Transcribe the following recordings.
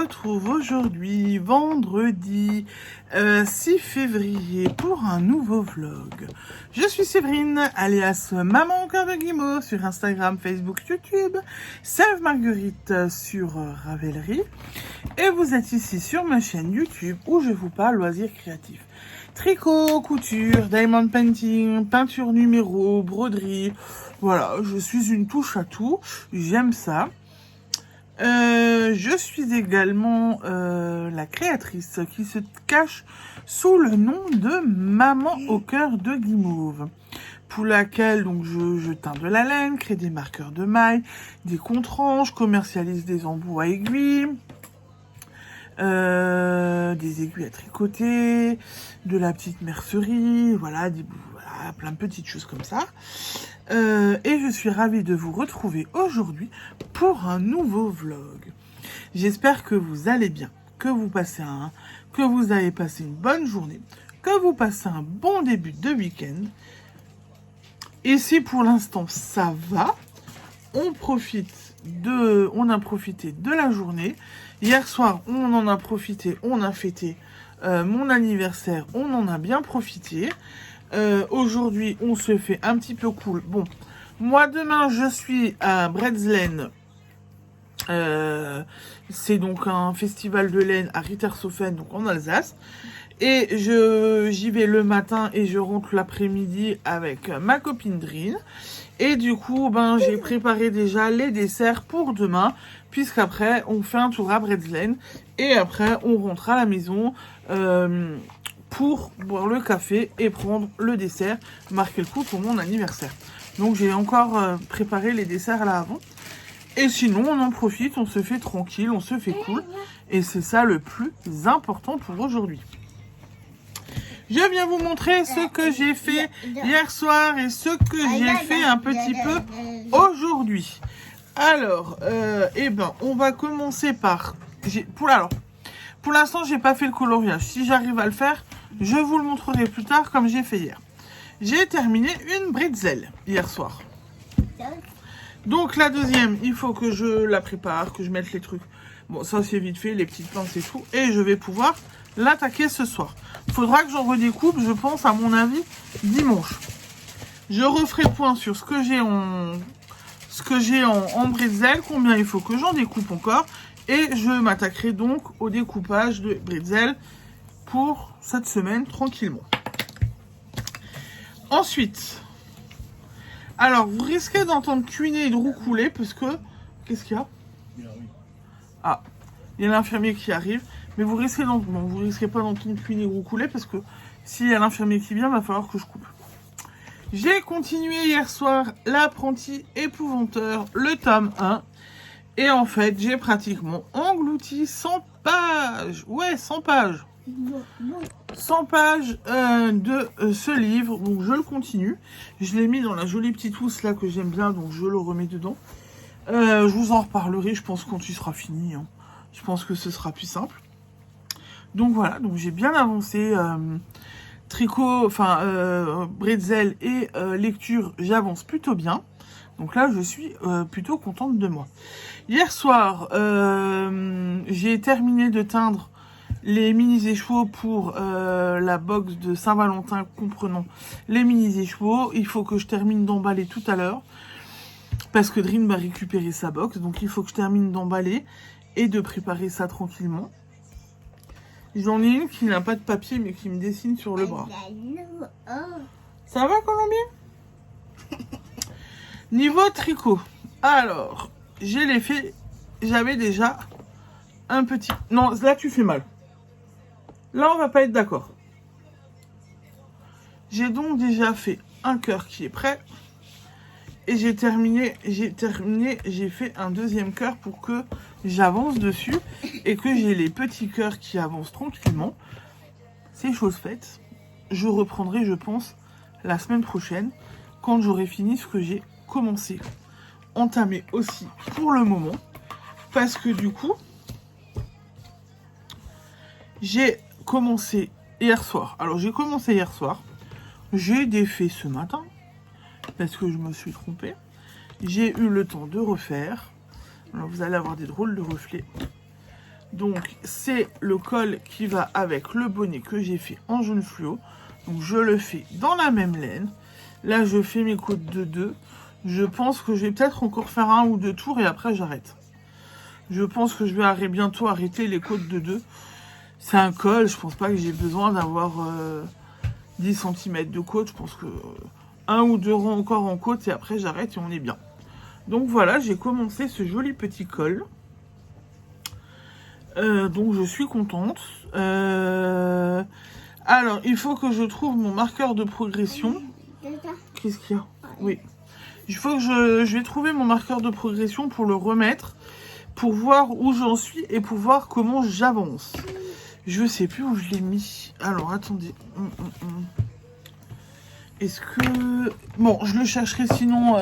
retrouve aujourd'hui, vendredi 6 février, pour un nouveau vlog. Je suis Séverine, alias Maman au cœur de Guimauve, sur Instagram, Facebook, YouTube, Sève Marguerite sur Ravelry. Et vous êtes ici sur ma chaîne YouTube où je vous parle loisirs créatifs. Tricot, couture, diamond painting, peinture numéro, broderie. Voilà, je suis une touche à tout, j'aime ça. Je suis également la créatrice qui se cache sous le nom de Maman au cœur de Guimauve, pour laquelle donc je teins de la laine, crée des marqueurs de mailles, des comptes-ranges, commercialise des embouts à aiguilles, des aiguilles à tricoter, de la petite mercerie, voilà, voilà, plein de petites choses comme ça. Et je suis ravie de vous retrouver aujourd'hui pour un nouveau vlog. J'espère que vous allez bien, que vous avez passé une bonne journée, que vous passez un bon début de week-end. Et si pour l'instant ça va, on a profité de la journée. Hier soir, on en a profité, on a fêté mon anniversaire, on en a bien profité. Aujourd'hui, on se fait un petit peu cool. Bon, moi demain, je suis à Bretzelen. C'est donc un festival de laine à Rittershofen, donc en Alsace. Et j'y vais le matin et je rentre l'après-midi avec ma copine Drin. Et du coup, j'ai préparé déjà les desserts pour demain, puisqu'après, on fait un tour à Bretzelen. Et après, on rentre à la maison pour boire le café et prendre le dessert, marquer le coup pour mon anniversaire. Donc, j'ai encore préparé les desserts là avant. Et sinon, on en profite, on se fait tranquille, on se fait cool. Et c'est ça le plus important pour aujourd'hui. Je viens vous montrer ce que j'ai fait hier soir et ce que j'ai fait un petit peu aujourd'hui. Alors, on va commencer par... Pour l'instant, j'ai pas fait le coloriage. Si j'arrive à le faire, je vous le montrerai plus tard comme j'ai fait hier. J'ai terminé une bretzel hier soir. Donc la deuxième, il faut que je la prépare, que je mette les trucs. Bon, ça c'est vite fait, les petites pinces et tout. Et je vais pouvoir l'attaquer ce soir. Il faudra que j'en redécoupe, je pense, à mon avis, dimanche. Je referai le point sur ce que j'ai en bretzel, combien il faut que j'en découpe encore. Et je m'attaquerai donc au découpage de bretzel pour cette semaine, tranquillement. Ensuite... Alors, vous risquez d'entendre cuiner et de roucouler parce que... Qu'est-ce qu'il y a? Ah, il y a l'infirmier qui arrive. Mais vous risquez pas d'entendre cuiner et roucouler parce que s'il y a l'infirmier qui vient, il va falloir que je coupe. J'ai continué hier soir l'apprenti épouvanteur, le tome 1. Et en fait, j'ai pratiquement englouti 100 pages. Ouais, 100 pages. 100 pages de ce livre, donc je le continue. Je l'ai mis dans la jolie petite housse là que j'aime bien, donc je le remets dedans. Je vous en reparlerai, je pense, quand il sera fini. Hein. Je pense que ce sera plus simple. Donc voilà, donc j'ai bien avancé. Tricot, bretzel et lecture, j'avance plutôt bien. Donc là, je suis plutôt contente de moi. Hier soir, j'ai terminé de teindre les mini-échevaux pour la box de Saint-Valentin comprenant les mini-échevaux. Il faut que je termine d'emballer tout à l'heure parce que Drin va récupérer sa box. Donc il faut que je termine d'emballer et de préparer ça tranquillement. J'en ai une qui n'a pas de papier mais qui me dessine sur le bras. Ça va, Colombie? Niveau tricot. Alors, je l'ai fait. J'avais déjà un petit... Non, là tu fais mal. Là, on va pas être d'accord. J'ai donc déjà fait un cœur qui est prêt. Et j'ai fait un deuxième cœur pour que j'avance dessus. Et que j'ai les petits cœurs qui avancent tranquillement. C'est chose faite. Je reprendrai, je pense, la semaine prochaine. Quand j'aurai fini ce que j'ai commencé. Entamé aussi pour le moment. Parce que du coup... J'ai commencé hier soir. Alors, j'ai commencé hier soir. J'ai défait ce matin. Parce que je me suis trompée. J'ai eu le temps de refaire. Alors, vous allez avoir des drôles de reflets. Donc c'est le col qui va avec le bonnet que j'ai fait en jaune fluo. Donc je le fais dans la même laine. Là je fais mes côtes de 2. Je pense que je vais peut-être encore faire 1 ou 2 tours et après j'arrête. Je pense que je vais bientôt arrêter les côtes de 2. C'est un col, je pense pas que j'ai besoin d'avoir 10 cm de côte. Je pense que 1 ou 2 rangs encore en côte et après j'arrête et on est bien. Donc voilà, j'ai commencé ce joli petit col. Donc je suis contente. Alors, il faut que je trouve mon marqueur de progression. Qu'est-ce qu'il y a? Oui. Il faut que je vais trouver mon marqueur de progression pour le remettre, pour voir où j'en suis et pour voir comment j'avance. Je sais plus où je l'ai mis. Alors, attendez. Est-ce que... Bon, je le chercherai sinon...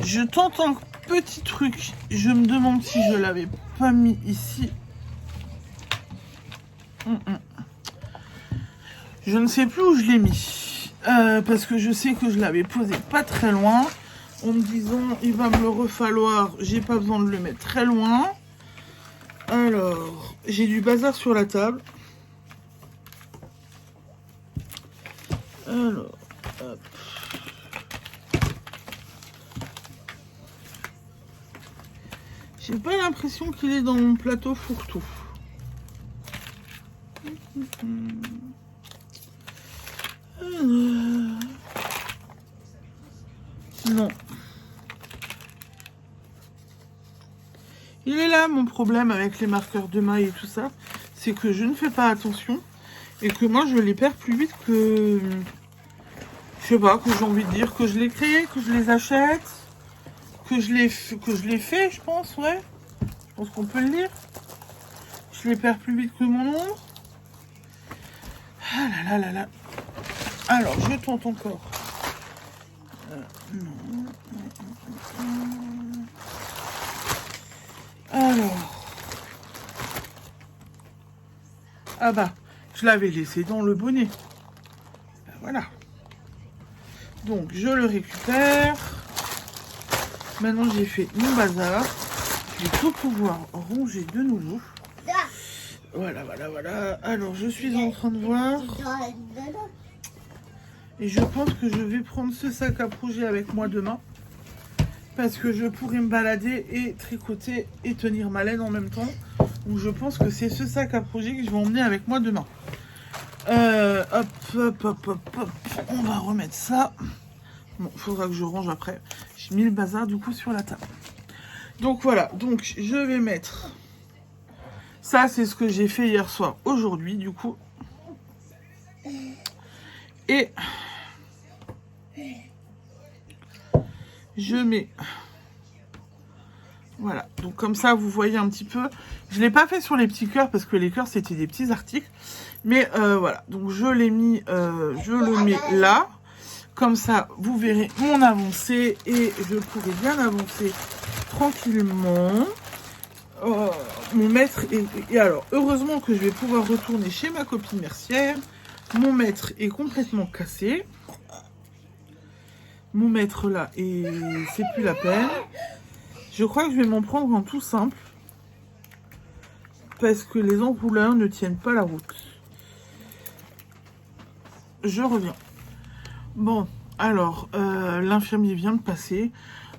Je tente un petit truc. Je me demande si je l'avais pas mis ici. Je ne sais plus où je l'ai mis. Parce que je sais que je l'avais posé pas très loin. En me disant, il va me le refalloir. J'ai pas besoin de le mettre très loin. Alors, j'ai du bazar sur la table. Alors, hop. J'ai pas l'impression qu'il est dans mon plateau fourre-tout. Non. Il est là mon problème avec les marqueurs de maille et tout ça. C'est que je ne fais pas attention. Et que moi je les perds plus vite que... Je sais pas, que j'ai envie de dire que je les crée, que je les achète. Que je l'ai fait, je pense, ouais. Je pense qu'on peut le dire. Je les perds plus vite que mon ombre. Ah là là là là. Alors, je tente encore. Alors. Ah bah, je l'avais laissé dans le bonnet. Ben voilà. Donc, je le récupère. Maintenant, j'ai fait mon bazar. Je vais tout pouvoir ronger de nouveau. Voilà, voilà, voilà. Alors, je suis en train de voir. Et je pense que je vais prendre ce sac à projet avec moi demain. Parce que je pourrais me balader et tricoter et tenir ma laine en même temps. Donc, je pense que c'est ce sac à projet que je vais emmener avec moi demain. Hop, hop, hop, hop, hop. On va remettre ça. Bon, il faudra que je range après. J'ai mis le bazar du coup sur la table. Donc voilà, donc je vais mettre... Ça, c'est ce que j'ai fait hier soir, aujourd'hui, du coup. Et... je mets... Voilà, donc comme ça, vous voyez un petit peu. Je ne l'ai pas fait sur les petits cœurs, parce que les cœurs, c'était des petits articles. Mais voilà, donc je l'ai mis... je le mets là. Comme ça, vous verrez mon avancée et je pourrai bien avancer tranquillement. Mon maître et alors, heureusement que je vais pouvoir retourner chez ma copine mercière. Mon maître est complètement cassé. Mon maître là, et c'est plus la peine. Je crois que je vais m'en prendre en tout simple. Parce que les enrouleurs ne tiennent pas la route. Je reviens. Bon, alors, l'infirmier vient de passer.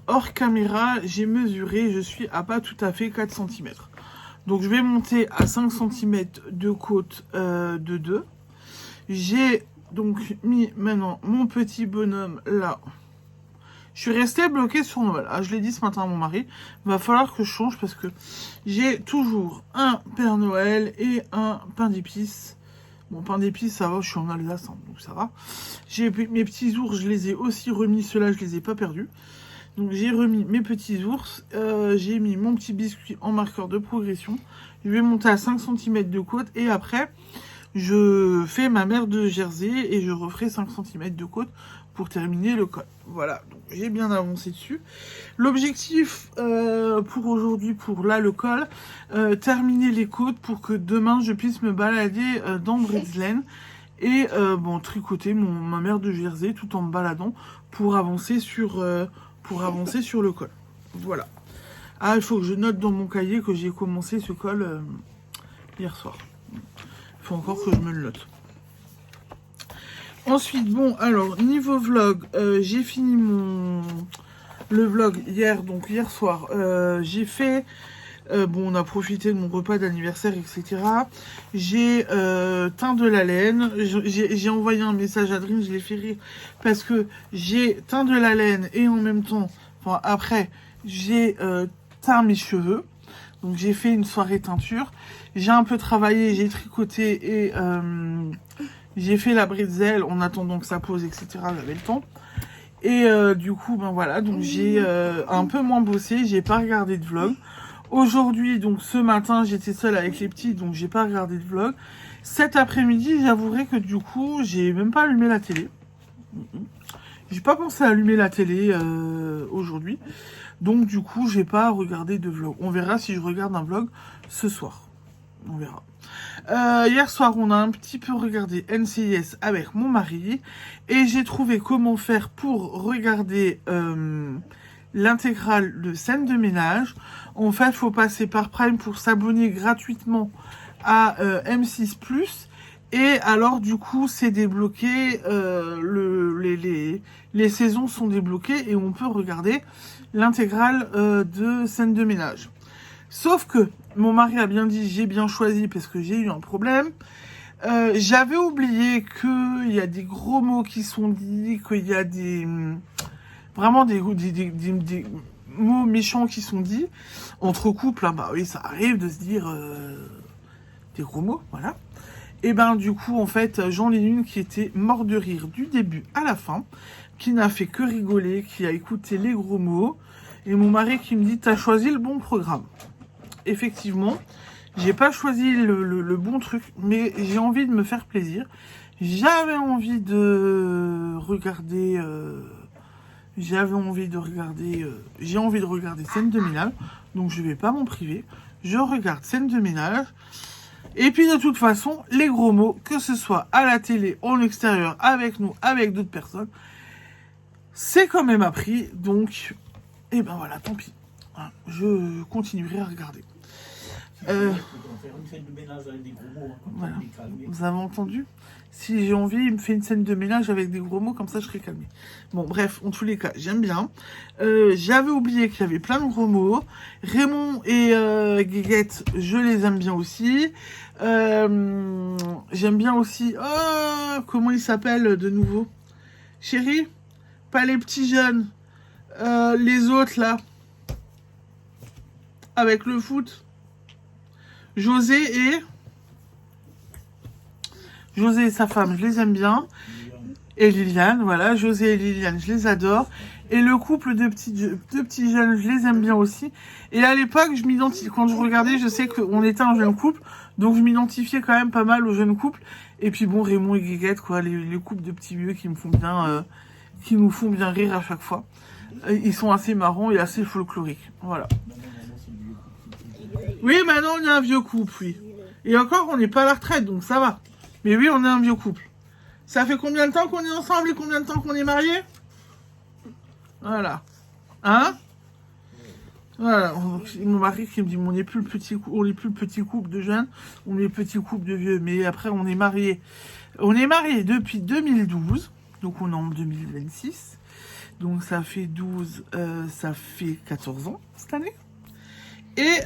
Hors caméra, j'ai mesuré, je suis à pas tout à fait 4 cm. Donc, je vais monter à 5 cm de côte de 2. J'ai donc mis maintenant mon petit bonhomme là. Je suis restée bloquée sur Noël. Ah, je l'ai dit ce matin à mon mari. Il va falloir que je change parce que j'ai toujours un Père Noël et un pain d'épices. Bon, pain d'épices, ça va, je suis en Alsace, hein, donc ça va. J'ai mes petits ours, je les ai aussi remis. Ceux-là, je les ai pas perdus. Donc, j'ai remis mes petits ours. J'ai mis mon petit biscuit en marqueur de progression. Je vais monter à 5 cm de côte. Et après, je fais ma mère de Jersey et je referai 5 cm de côte pour terminer le col. Voilà, donc j'ai bien avancé dessus. L'objectif pour aujourd'hui, pour là le col, terminer les côtes pour que demain je puisse me balader dans Bridgelen et bon, tricoter ma mère de Jersey tout en me baladant pour avancer sur le col. Voilà. Ah, il faut que je note dans mon cahier que j'ai commencé ce col hier soir. Il faut encore que je me le note. Ensuite, bon, alors, niveau vlog, j'ai fini le vlog hier, donc hier soir. J'ai fait... bon, on a profité de mon repas d'anniversaire, etc. J'ai teint de la laine. J'ai envoyé un message à Dream, je l'ai fait rire. Parce que j'ai teint de la laine et en même temps, enfin après, j'ai teint mes cheveux. Donc j'ai fait une soirée teinture. J'ai un peu travaillé, j'ai tricoté et j'ai fait la bretzel en attendant que ça pose, etc. J'avais le temps. Et du coup, ben voilà, donc j'ai un peu moins bossé, j'ai pas regardé de vlog. Aujourd'hui, donc ce matin, j'étais seule avec les petits, donc j'ai pas regardé de vlog. Cet après-midi, j'avouerai que du coup, j'ai même pas allumé la télé. J'ai pas pensé à allumer la télé aujourd'hui. Donc du coup, j'ai pas regardé de vlog. On verra si je regarde un vlog ce soir. On verra. Hier soir, on a un petit peu regardé NCIS avec mon mari. Et j'ai trouvé comment faire pour regarder l'intégrale de scène de ménage. En fait, il faut passer par Prime pour s'abonner gratuitement à M6+. Et alors, du coup, c'est débloqué. Les saisons sont débloquées et on peut regarder l'intégrale de scène de ménage. Sauf que mon mari a bien dit, j'ai bien choisi parce que j'ai eu un problème. J'avais oublié qu'il y a des gros mots qui sont dits, qu'il y a vraiment des mots méchants qui sont dits entre couples. Hein, bah oui, ça arrive de se dire des gros mots, voilà. Et ben du coup, en fait, j'en ai une qui était mort de rire du début à la fin, qui n'a fait que rigoler, qui a écouté les gros mots. Et mon mari qui me dit, t'as choisi le bon programme. Effectivement, j'ai pas choisi le bon truc, mais j'ai envie de me faire plaisir. J'avais envie de regarder... j'ai envie de regarder scène de ménage, donc je vais pas m'en priver. Je regarde scène de ménage. Et puis de toute façon, les gros mots, que ce soit à la télé, en extérieur, avec nous, avec d'autres personnes, c'est quand même appris. Donc, et ben voilà, tant pis. Je continuerai à regarder. Voilà. Vous avez entendu? Si j'ai envie, il me fait une scène de ménage avec des gros mots, comme ça je serai calmée. Bon, bref, en tous les cas, j'aime bien. J'avais oublié qu'il y avait plein de gros mots. Raymond et Guéguette, je les aime bien aussi. J'aime bien aussi... Oh, comment il s'appelle de nouveau? Chérie? Pas les petits jeunes. Les autres, là. Avec le foot. José et sa femme, je les aime bien. Et Liliane, voilà, José et Liliane, je les adore. Et le couple de petits jeunes, je les aime bien aussi. Et à l'époque, quand je regardais, je sais qu'on était un jeune couple, donc je m'identifiais quand même pas mal aux jeunes couples. Et puis bon, Raymond et Guéguette, quoi, les couples de petits vieux qui nous font bien rire à chaque fois. Ils sont assez marrants et assez folkloriques, voilà. Oui, maintenant on est un vieux couple, oui. Et encore, on n'est pas à la retraite, donc ça va. Mais oui, on est un vieux couple. Ça fait combien de temps qu'on est ensemble et combien de temps qu'on est mariés? Voilà. Hein? Voilà. Mon mari qui me dit, on n'est plus le petit couple de jeunes, on est le petit couple de vieux. Mais après, on est mariés. On est mariés depuis 2012, donc on est en 2026. Donc ça fait 12, ça fait 14 ans cette année. Et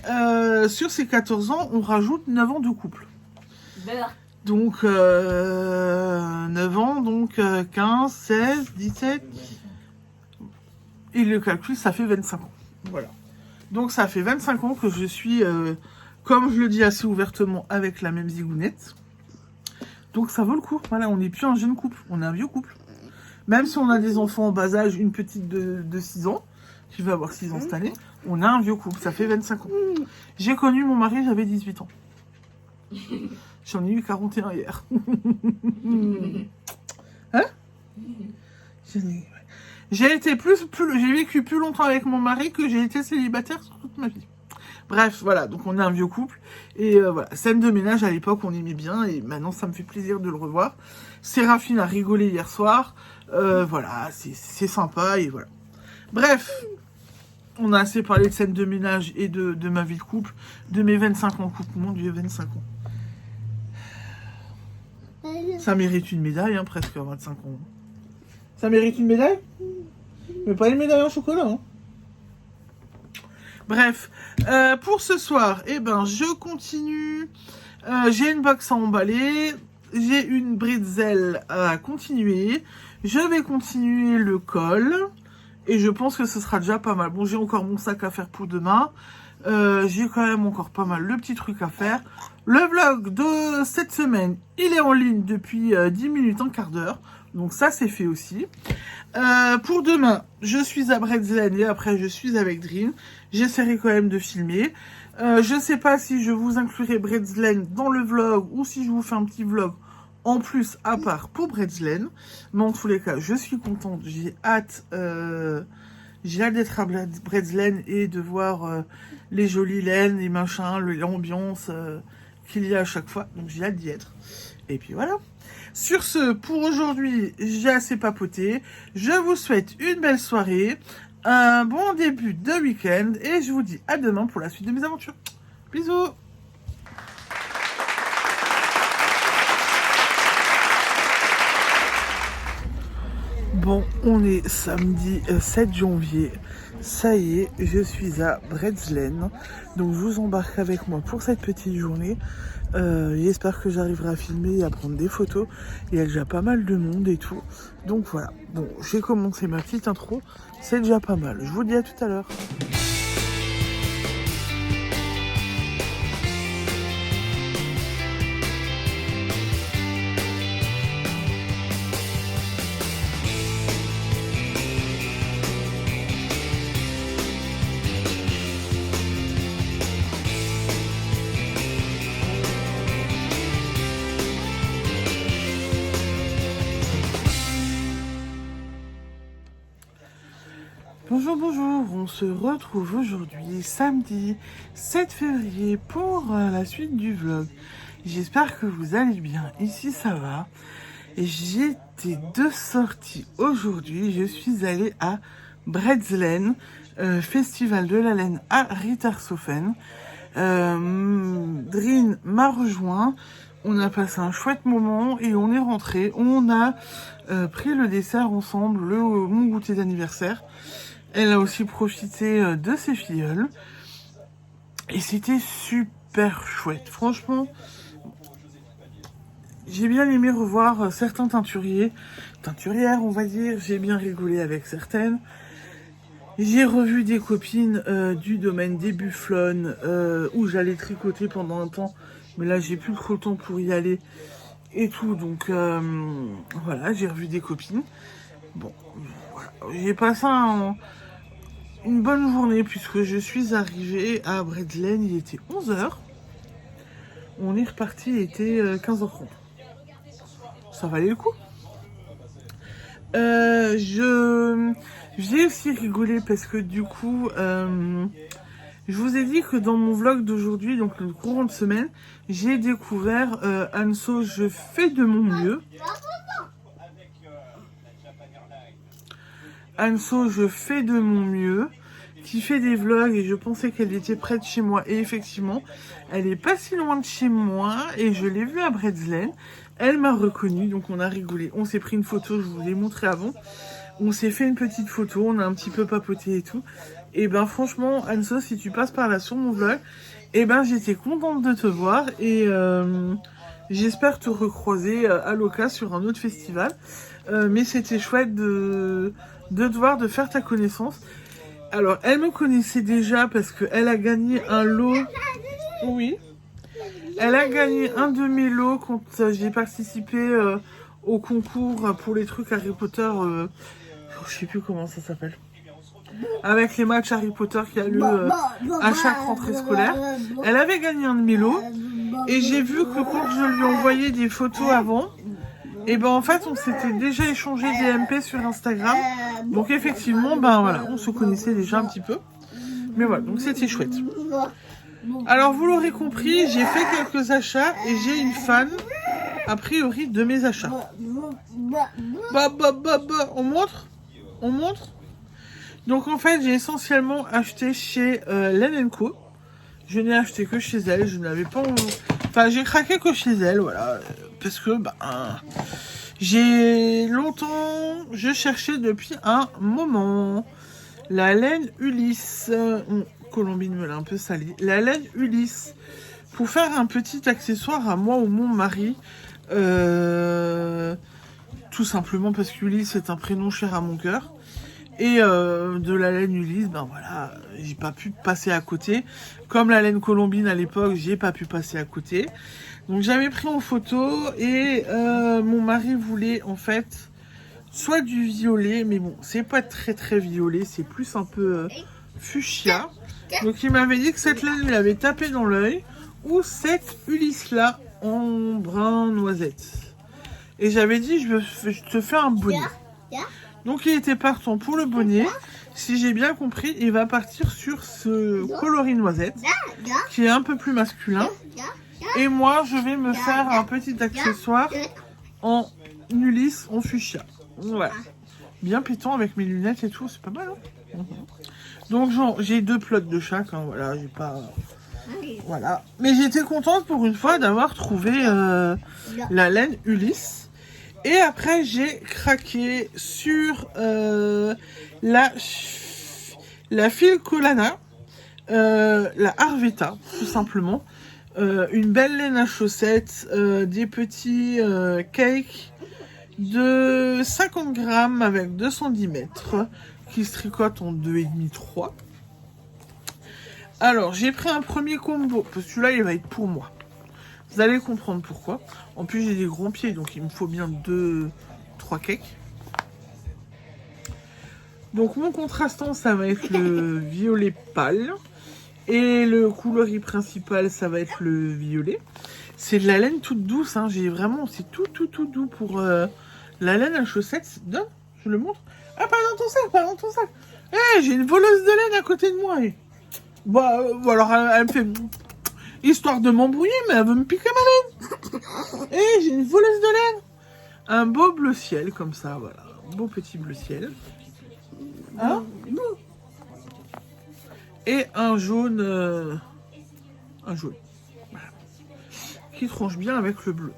sur ces 14 ans, on rajoute 9 ans de couple. Donc 9 ans, donc 15, 16, 17. Et le calcul, ça fait 25 ans. Voilà. Donc ça fait 25 ans que je suis, comme je le dis assez ouvertement, avec la même zigounette. Donc ça vaut le coup. Voilà, on n'est plus un jeune couple, on est un vieux couple. Même si on a des enfants en bas âge, une petite de 6 ans, qui va avoir 6 ans cette année, on a un vieux couple, ça fait 25 ans. J'ai connu mon mari, j'avais 18 ans. J'en ai eu 41 hier. Hein? J'ai vécu plus longtemps avec mon mari que j'ai été célibataire sur toute ma vie. Bref, voilà, donc on est un vieux couple. Et voilà, scène de ménage à l'époque, on aimait bien. Et maintenant, ça me fait plaisir de le revoir. Séraphine a rigolé hier soir. Voilà, c'est sympa et voilà. Bref, On a assez parlé de scène de ménage et de ma vie de couple, de mes 25 ans de couple. Mon Dieu, 25 ans. Ça mérite une médaille, hein, presque 25 ans. Ça mérite une médaille? Mais pas une médaille en chocolat, hein. Bref, pour ce soir, eh ben, je continue. J'ai une box à emballer. J'ai une bretzel à continuer. Je vais continuer le col. Et je pense que ce sera déjà pas mal. Bon, j'ai encore mon sac à faire pour demain. J'ai quand même encore pas mal de petits trucs à faire. Le vlog de cette semaine, il est en ligne depuis 10 minutes, un quart d'heure. Donc ça, c'est fait aussi. Pour demain, je suis à Bretzel et après, je suis avec Dream. J'essaierai quand même de filmer. Je ne sais pas si je vous inclurai Bretzel dans le vlog ou si je vous fais un petit vlog en plus à part pour Bretzel. Mais en tous les cas, je suis contente. J'ai hâte d'être à Bretzel et de voir les jolies laines, les machins, l'ambiance qu'il y a à chaque fois. Donc j'ai hâte d'y être. Et puis voilà. Sur ce, pour aujourd'hui, j'ai assez papoté. Je vous souhaite une belle soirée, un bon début de week-end et je vous dis à demain pour la suite de mes aventures. Bisous! Bon, on est samedi 7 janvier. Ça y est, je suis à Bretzel. Donc je vous embarque avec moi pour cette petite journée. J'espère que j'arriverai à filmer et à prendre des photos. Il y a déjà pas mal de monde et tout. Donc voilà. Bon, j'ai commencé ma petite intro. C'est déjà pas mal. Je vous dis à tout à l'heure. Bonjour, bonjour, on se retrouve aujourd'hui, samedi 7 février, pour la suite du vlog. J'espère que vous allez bien, ici ça va. Et j'étais de sortie aujourd'hui, je suis allée à Bretzel, Festival de la laine à Rittershofen. Drin m'a rejoint, on a passé un chouette moment et on est rentré. On a pris le dessert ensemble, mon goûter d'anniversaire. Elle a aussi profité de ses filleuls. Et c'était super chouette. Franchement, j'ai bien aimé revoir certains teinturières, on va dire. J'ai bien rigolé avec certaines. J'ai revu des copines du domaine des Bufflon où j'allais tricoter pendant un temps. Mais là, j'ai plus trop le temps pour y aller et tout. Donc, voilà, j'ai revu des copines. Bon, voilà. J'ai passé une bonne journée puisque je suis arrivée à Bretzel, il était 11h. On est reparti, il était 15h30. Ça valait le coup. J'ai aussi rigolé parce que du coup, je vous ai dit que dans mon vlog d'aujourd'hui, donc le courant de semaine, j'ai découvert Anso, je fais de mon mieux. Anso, je fais de mon mieux, qui fait des vlogs et je pensais qu'elle était près de chez moi. Et effectivement, elle est pas si loin de chez moi et je l'ai vue à Bretzel. Elle m'a reconnue, donc on a rigolé. On s'est pris une photo, je vous l'ai montré avant. On s'est fait une petite photo, on a un petit peu papoté et tout. Et ben franchement, Anso, si tu passes par là sur mon vlog, et ben j'étais contente de te voir et j'espère te recroiser à l'occasion sur un autre festival. Mais c'était chouette de te voir, de faire ta connaissance. Alors, elle me connaissait déjà parce qu'elle a gagné un lot. Oui. Elle a gagné un de mes lots quand j'ai participé au concours pour les trucs Harry Potter. Je sais plus comment ça s'appelle. Avec les matchs Harry Potter qu'il y a eu à chaque rentrée scolaire. Elle avait gagné un de mes lots. Et j'ai vu que quand je lui envoyais des photos avant, et ben en fait on s'était déjà échangé des MP sur Instagram. Donc effectivement, ben voilà, on se connaissait déjà un petit peu. Mais voilà, donc c'était chouette. Alors vous l'aurez compris, j'ai fait quelques achats et j'ai une fan, a priori, de mes achats. On montre. Donc en fait, j'ai essentiellement acheté chez Len & Co. Je n'ai acheté que chez elle. Je n'avais pas... Enfin, j'ai craqué que chez elle, voilà. Parce que, j'ai longtemps... Je cherchais depuis un moment la laine Ulysse. Colombine me l'a un peu sali. La laine Ulysse. Pour faire un petit accessoire à moi ou mon mari. Tout simplement parce qu'Ulysse est un prénom cher à mon cœur. Et de la laine Ulysse, ben voilà, j'ai pas pu passer à côté. Comme la laine Colombine à l'époque, j'ai pas pu passer à côté. Donc j'avais pris en photo et mon mari voulait en fait soit du violet, mais bon, c'est pas très très violet, c'est plus un peu fuchsia. Donc il m'avait dit que cette laine lui avait tapé dans l'œil, ou cette Ulysse là en brun noisette. Et j'avais dit, je te fais un bonnet. Donc il était partant pour le bonnet. Si j'ai bien compris, il va partir sur ce coloris noisette, qui est un peu plus masculin. Et moi, je vais me faire un petit accessoire en Ulysse, en fuchsia. Voilà. Bien pétant avec mes lunettes et tout, c'est pas mal. Hein. Donc j'ai 2 plots de chaque. Hein, voilà, j'ai pas... Voilà. Mais j'étais contente pour une fois d'avoir trouvé la laine Ulysse. Et après, j'ai craqué sur la Filcolana, la Arvetta, tout simplement. Une belle laine à chaussettes, des petits cakes de 50 grammes avec 210 mètres qui se tricotent en 2,5-3. Alors, j'ai pris un premier combo, parce que celui-là, il va être pour moi. Vous allez comprendre pourquoi. En plus, j'ai des grands pieds, donc il me faut bien 2-3 cakes. Donc, mon contrastant, ça va être le violet pâle. Et le coloris principal, ça va être le violet. C'est de la laine toute douce. Hein. J'ai vraiment... C'est tout doux pour la laine à chaussettes. Donne, je le montre. Ah, pas dans ton sac, pas dans ton sac. Eh, j'ai une voleuse de laine à côté de moi. Bah, alors, elle me fait... Histoire de m'embrouiller, mais elle veut me piquer ma laine. Et j'ai une voleuse de laine. Un beau bleu ciel, comme ça, voilà. Un beau petit bleu ciel. Hein? Et un jaune. Un jaune. Voilà. Qui tranche bien avec le bleu.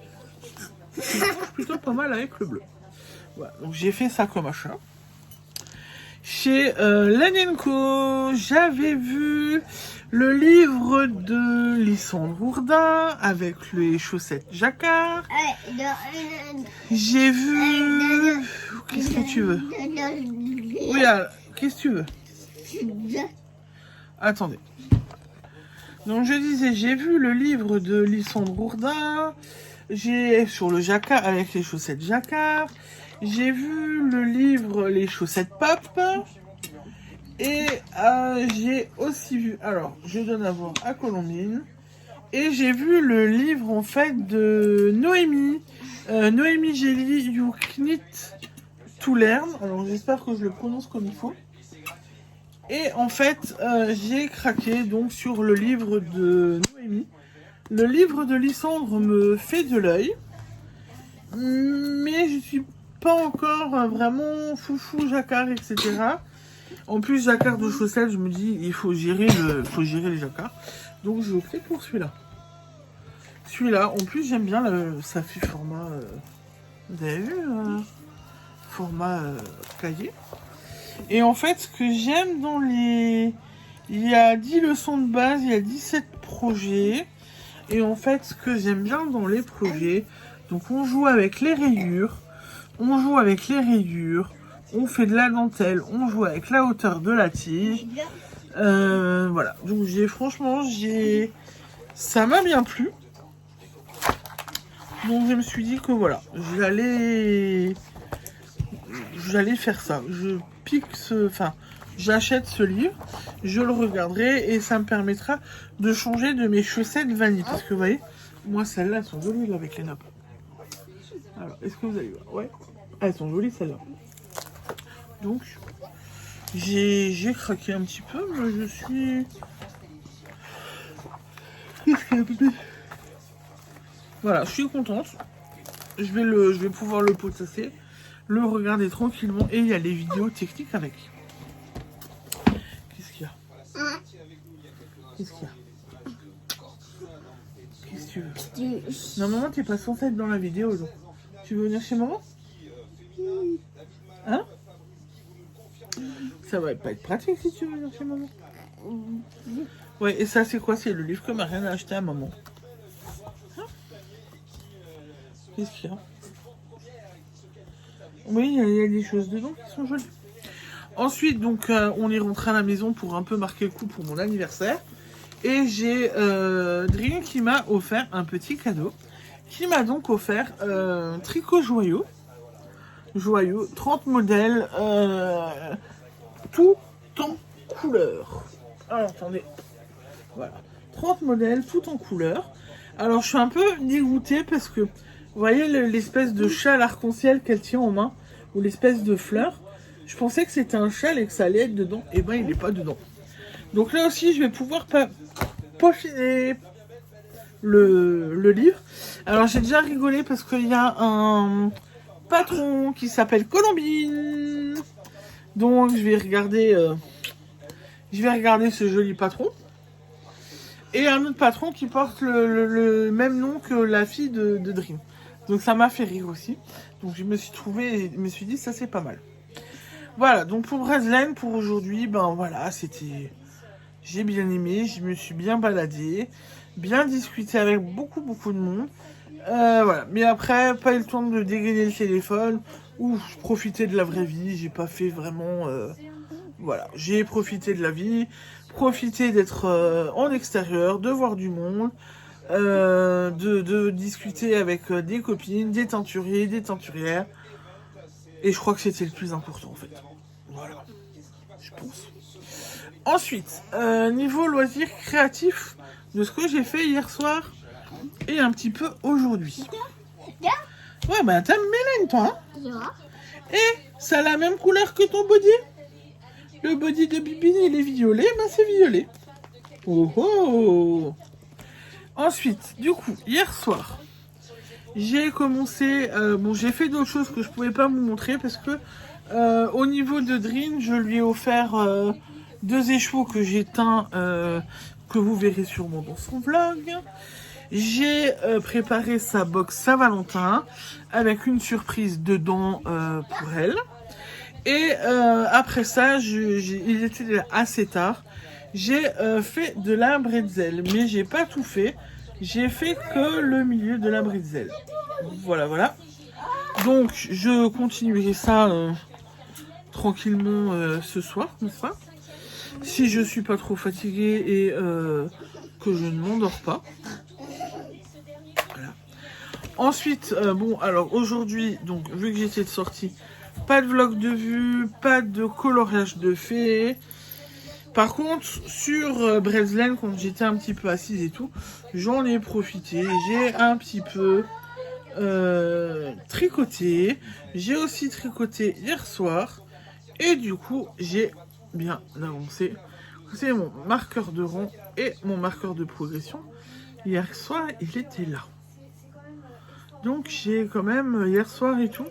Qui tranche plutôt pas mal avec le bleu. Voilà. Donc j'ai fait ça comme achat. Chez Len & Co, j'avais vu le livre de Lysandre Ourdin avec les chaussettes jacquard. J'ai vu... Qu'est-ce que tu veux? Oui, qu'est-ce que tu veux? Attendez. Donc je disais, j'ai vu le livre de Lysandre Ourdin. J'ai sur le jacquard avec les chaussettes jacquard. J'ai vu le livre Les chaussettes pop. Et j'ai aussi vu... Alors, je donne à voir à Colombine. Et j'ai vu le livre, en fait, de Noémie. Noémie Gély, You Knit to Learn. Alors, j'espère que je le prononce comme il faut. Et en fait, j'ai craqué donc sur le livre de Noémie. Le livre de Lysandre me fait de l'œil. Mais je suis pas encore vraiment foufou, jacquard, etc. En plus, jacquard de chaussettes, je me dis, il faut gérer les jacquards. Donc, je opte pour celui-là. Celui-là, en plus, j'aime bien, ça fait format, vous avez vu, format cahier. Et en fait, ce que j'aime dans les... Il y a 10 leçons de base, il y a 17 projets. Et en fait, ce que j'aime bien dans les projets, donc on joue avec les rayures, on fait de la dentelle, on joue avec la hauteur de la tige. Voilà, donc franchement, ça m'a bien plu. Donc je me suis dit que voilà, j'allais faire ça. J'achète ce livre, je le regarderai et ça me permettra de changer de mes chaussettes vanille. Parce que vous voyez, moi celles-là, elles sont jolies là, avec les nappes. Alors, est-ce que vous allez voir? Ouais, elles sont jolies celles-là. Donc, j'ai craqué un petit peu, mais je suis... Voilà, je suis contente. Je vais pouvoir le potasser, le regarder tranquillement et il y a les vidéos techniques avec. Qu'est-ce qu'il y a? Qu'est-ce que tu veux? Non, maman, t'es pas censée être dans la vidéo, donc. Tu veux venir chez maman? Hein? Ça va pas être pratique si tu veux venir chez maman. Ouais, et ça, c'est quoi? C'est le livre que Marianne a acheté à maman. Hein? Qu'est-ce qu'il y a? Oui, il y a des choses dedans qui sont jolies. Ensuite, donc, on est rentré à la maison pour un peu marquer le coup pour mon anniversaire. Et j'ai Dream qui m'a offert un petit cadeau. Qui m'a donc offert tricot joyau. Joyau, 30 modèles, tout en couleur. Alors, attendez. Voilà. 30 modèles, tout en couleur. Alors, je suis un peu dégoûtée parce que, vous voyez l'espèce de châle arc-en-ciel qu'elle tient en main, ou l'espèce de fleur. Je pensais que c'était un châle et que ça allait être dedans. Et ben, il n'est pas dedans. Donc là aussi, je vais pouvoir peaufiner le livre. Alors, j'ai déjà rigolé parce qu'il y a un patron qui s'appelle Colombine. Donc, je vais regarder ce joli patron. Et un autre patron qui porte le même nom que la fille de Dream. Donc, ça m'a fait rire aussi. Donc, je me suis dit, ça c'est pas mal. Voilà, donc pour Breslen, pour aujourd'hui, ben voilà, c'était... J'ai bien aimé, je me suis bien baladée, bien discuté avec beaucoup de monde. Voilà, mais après, pas eu le temps de dégainer le téléphone, ou je profitais de la vraie vie, j'ai pas fait vraiment... Voilà, j'ai profité de la vie, profité d'être en extérieur, de voir du monde, de discuter avec des copines, des teinturiers, des teinturières. Et je crois que c'était le plus important en fait. Voilà, je pense. Ensuite, niveau loisirs créatifs, de ce que j'ai fait hier soir et un petit peu aujourd'hui. Ouais, bah t'aimes Mélène toi, hein? Et ça a la même couleur que ton body? Le body de Bibine, il est violet, bah c'est violet. Oh oh! Ensuite, du coup, hier soir, j'ai commencé... bon, j'ai fait d'autres choses que je pouvais pas vous montrer parce que au niveau de Dream, je lui ai offert 2 écheveaux que j'ai teints, que vous verrez sûrement dans son vlog. J'ai préparé sa box Saint-Valentin avec une surprise dedans pour elle. Et après ça, il était assez tard. J'ai fait de la bretzel, mais j'ai pas tout fait. J'ai fait que le milieu de la bretzel. Voilà, voilà. Donc, je continuerai ça tranquillement ce soir, n'est-ce pas? Si je suis pas trop fatiguée et que je ne m'endors pas. Voilà. Ensuite, bon, alors aujourd'hui, donc vu que j'étais de sortie, pas de vlog de vue, pas de coloriage de fées. Par contre, sur Breslen, quand j'étais un petit peu assise et tout, j'en ai profité. J'ai un petit peu tricoté. J'ai aussi tricoté hier soir. Et du coup, j'ai bien avancé. C'est mon marqueur de rang et mon marqueur de progression. Hier soir, il était là. Donc, j'ai quand même, hier soir et tout,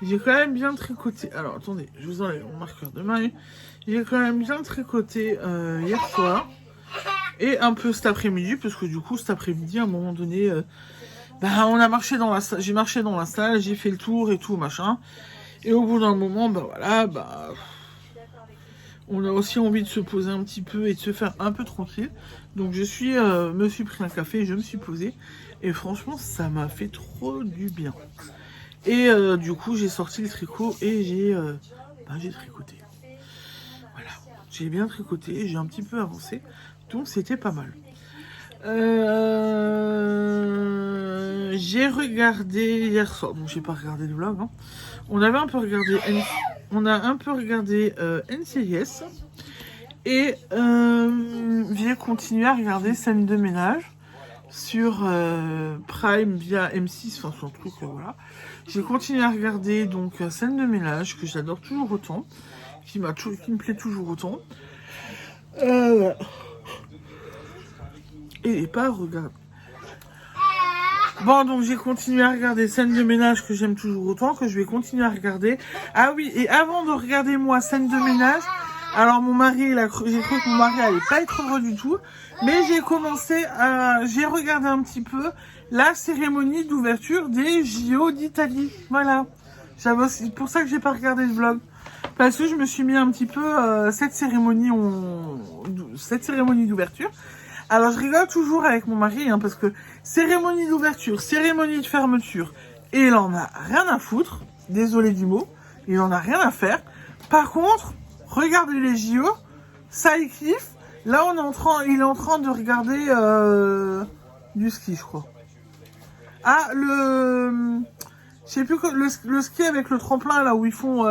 j'ai quand même bien tricoté. Alors, attendez, je vous enlève mon marqueur de main. J'ai quand même bien tricoté hier soir. Et un peu cet après-midi, parce que du coup, cet après-midi, à un moment donné, on a marché dans la salle. J'ai marché dans la salle, j'ai fait le tour et tout, machin. Et au bout d'un moment, on a aussi envie de se poser un petit peu et de se faire un peu tranquille. Donc je me suis pris un café, je me suis posée. Et franchement, ça m'a fait trop du bien. Et du coup, j'ai sorti le tricot et j'ai tricoté. Voilà, j'ai bien tricoté, j'ai un petit peu avancé. Donc c'était pas mal. J'ai regardé hier soir. Bon, j'ai pas regardé le vlog. Hein. On a un peu regardé NCIS. Et j'ai continué à regarder Scène de ménage sur Prime via M6, enfin son truc, voilà. J'ai continué à regarder donc Scène de ménage, que j'adore toujours autant, qui me plaît toujours autant. Et pas regarder. Bon, donc j'ai continué à regarder Scène de ménage que j'aime toujours autant, que je vais continuer à regarder. Ah oui, et avant de regarder moi Scène de ménage, Alors mon mari, j'ai cru que mon mari allait pas être heureux du tout, mais j'ai regardé un petit peu la cérémonie d'ouverture des JO d'Italie. Voilà. C'est pour ça que j'ai pas regardé le vlog. Parce que je me suis mis un petit peu cette cérémonie d'ouverture. Alors je rigole toujours avec mon mari, hein, parce que cérémonie d'ouverture, cérémonie de fermeture, et il en a rien à foutre. Désolé du mot, il en a rien à faire. Par contre, regardez les JO, ça il kiffe. Là il est en train de regarder du ski, je crois. Ah, je sais plus, le ski avec le tremplin, là, où ils font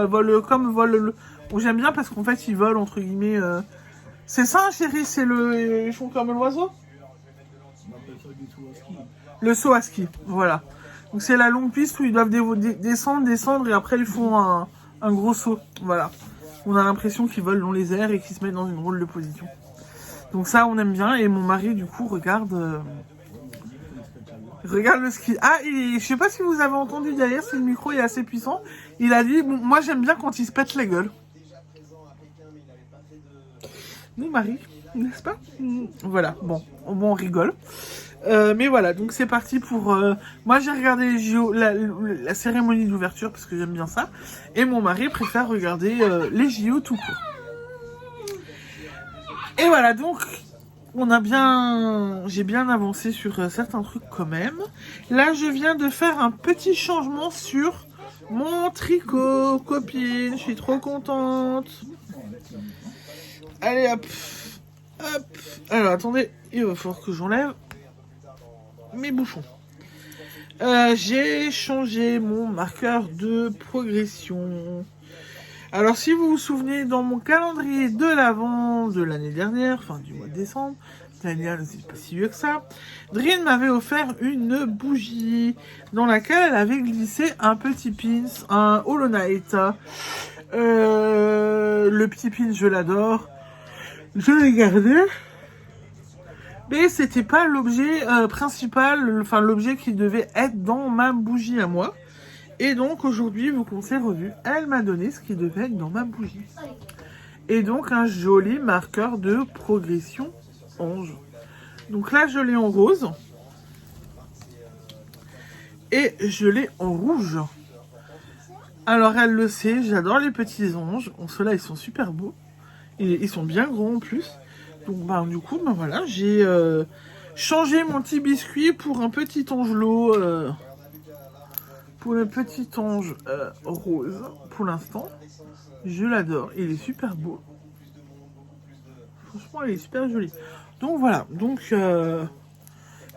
où j'aime bien parce qu'en fait, ils volent, entre guillemets. C'est ça, chérie, ils font comme l'oiseau. On appelle ça du saut à ski. Le saut à ski, voilà. Donc c'est la longue piste où ils doivent descendre et après ils font un gros saut. Voilà. On a l'impression qu'ils volent dans les airs et qu'ils se mettent dans une drôle de position. Donc ça, on aime bien. Et mon mari, du coup, regarde le ski. Ah, je sais pas si vous avez entendu derrière, si le micro est assez puissant. Il a dit, bon, moi j'aime bien quand il se pète la gueule. Mon mari, n'est-ce pas? Voilà, bon, on rigole. Mais voilà, donc c'est parti pour... moi j'ai regardé les JO, la cérémonie d'ouverture parce que j'aime bien ça. Et mon mari préfère regarder les JO tout court. Et voilà, donc j'ai bien avancé sur certains trucs quand même. Là, je viens de faire un petit changement sur mon tricot, copine. Je suis trop contente. Allez, hop. Hop. Alors, attendez, il va falloir que j'enlève mes bouchons. J'ai changé mon marqueur de progression. Alors, si vous vous souvenez, dans mon calendrier de l'Avent de l'année dernière, enfin du mois de décembre, l'année dernière, c'est pas si vieux que ça, Drin m'avait offert une bougie dans laquelle elle avait glissé un petit pins, un Hollow Knight. Le petit pins, je l'adore. Je l'ai gardé. Mais c'était pas l'objet principal, enfin l'objet qui devait être dans ma bougie à moi. Et donc aujourd'hui, vu qu'on s'est revu, elle m'a donné ce qui devait être dans ma bougie. Et donc un joli marqueur de progression ange. Donc là, je l'ai en rose. Et je l'ai en rouge. Alors elle le sait, j'adore les petits anges. Ceux-là, ils sont super beaux. Et ils sont bien grands en plus. Donc du coup, voilà, j'ai changé mon petit biscuit pour un petit angelot. Pour le petit ange rose, pour l'instant. Je l'adore, il est super beau. Franchement, il est super joli. Donc voilà,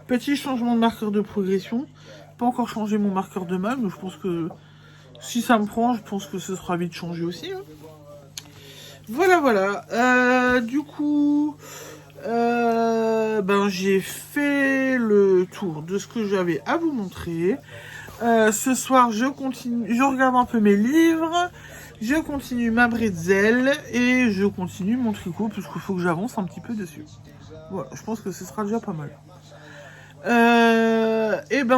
petit changement de marqueur de progression. Pas encore changé mon marqueur de main, mais je pense que si ça me prend, je pense que ce sera vite changé aussi. Hein. Voilà. Du coup, j'ai fait le tour de ce que j'avais à vous montrer. Ce soir, je regarde un peu mes livres, je continue ma bretzel et je continue mon tricot parce qu'il faut que j'avance un petit peu dessus. Voilà, je pense que ce sera déjà pas mal.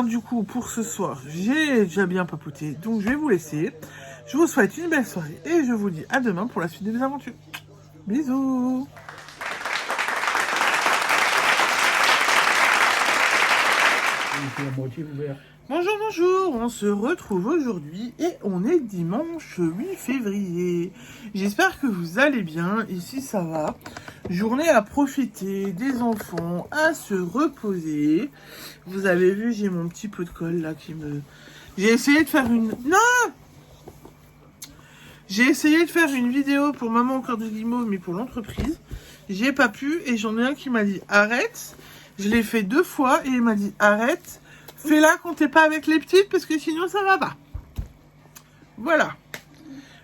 Du coup, pour ce soir, j'ai déjà bien papoté, donc je vais vous laisser. Je vous souhaite une belle soirée et je vous dis à demain pour la suite de mes aventures. Bisous. Bonjour, on se retrouve aujourd'hui et on est dimanche 8 février. J'espère que vous allez bien, ici ça va. Journée à profiter, des enfants, à se reposer. Vous avez vu, j'ai mon petit pot de colle là qui me... J'ai essayé de faire une... Non! J'ai essayé de faire une vidéo pour Maman au cœur de Guimauve, mais pour l'entreprise. J'ai pas pu et j'en ai un qui m'a dit arrête. Je l'ai fait 2 fois et il m'a dit arrête. Fais-la quand t'es pas avec les petites parce que sinon ça va pas. Voilà.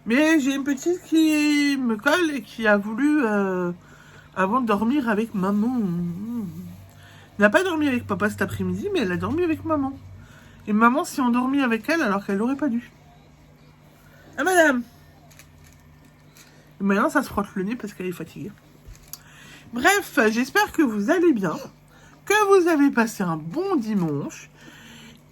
Mais j'ai une petite qui me colle et qui a voulu avant de dormir avec maman. Elle n'a pas dormi avec papa cet après-midi, mais elle a dormi avec maman. Et maman s'est endormie avec elle alors qu'elle n'aurait pas dû. Ah madame. Et maintenant ça se frotte le nez parce qu'elle est fatiguée. Bref, j'espère que vous allez bien. Que vous avez passé un bon dimanche.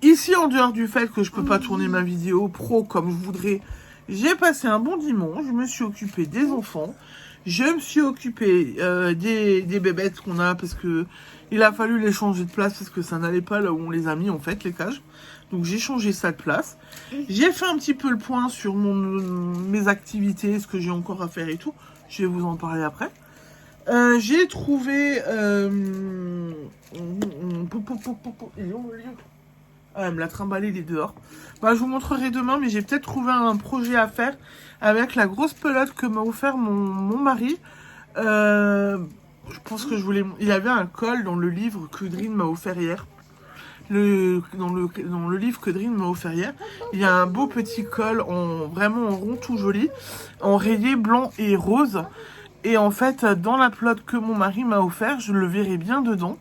Ici, en dehors du fait que je peux pas tourner ma vidéo pro comme je voudrais, j'ai passé un bon dimanche. Je me suis occupée des enfants. Je me suis occupée des bébêtes qu'on a parce que il a fallu les changer de place parce que ça n'allait pas là où on les a mis en fait, les cages. Donc j'ai changé ça de place. J'ai fait un petit peu le point sur mes activités, ce que j'ai encore à faire et tout. Je vais vous en parler après. J'ai trouvé... Il est où le livre? Ah, elle me l'a trimballé, il est dehors. Bah, je vous montrerai demain, mais j'ai peut-être trouvé un projet à faire avec la grosse pelote que m'a offert mon mari. Je pense que je voulais... Il y avait un col dans le livre que Drine m'a offert hier. Dans le livre que Drine m'a offert hier, il y a un beau petit col vraiment en rond tout joli, en rayé blanc et rose. Et en fait, dans la pelote que mon mari m'a offert, je le verrai bien dedans.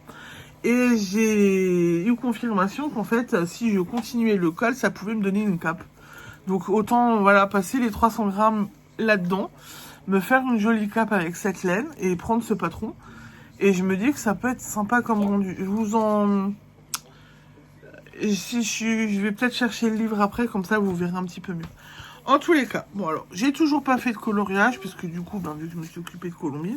Et j'ai eu confirmation qu'en fait, si je continuais le col, ça pouvait me donner une cape. Donc autant voilà passer les 300 grammes là-dedans, me faire une jolie cape avec cette laine et prendre ce patron. Et je me dis que ça peut être sympa comme rendu. Je vais peut-être chercher le livre après, comme ça vous verrez un petit peu mieux. En tous les cas, bon alors, j'ai toujours pas fait de coloriage, puisque du coup, vu que je me suis occupée de Colombie.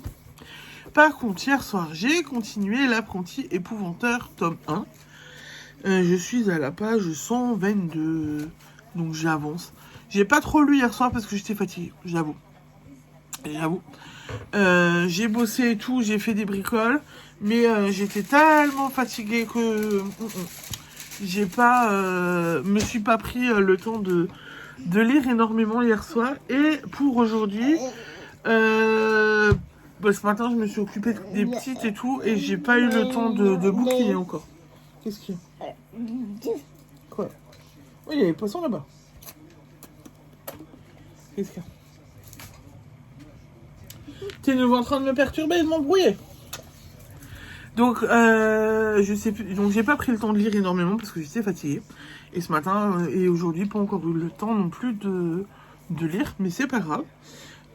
Par contre, hier soir, j'ai continué l'apprenti épouvanteur tome 1. Je suis à la page 122, donc j'avance. J'ai pas trop lu hier soir parce que j'étais fatiguée, j'avoue. J'ai bossé et tout, j'ai fait des bricoles, mais j'étais tellement fatiguée que me suis pas pris le temps de lire énormément hier soir. Et pour aujourd'hui, ce matin je me suis occupée des petites et tout, et j'ai pas eu le temps de bouquiner encore. Qu'est-ce qu'il y a? Quoi? Oui, il y a les poissons là-bas. Qu'est-ce qu'il y a? T'es nouveau en train de me perturber et de m'embrouiller. Donc, je sais plus. Donc, j'ai pas pris le temps de lire énormément parce que j'étais fatiguée. Et ce matin et aujourd'hui, pas encore eu le temps non plus de lire, mais c'est pas grave.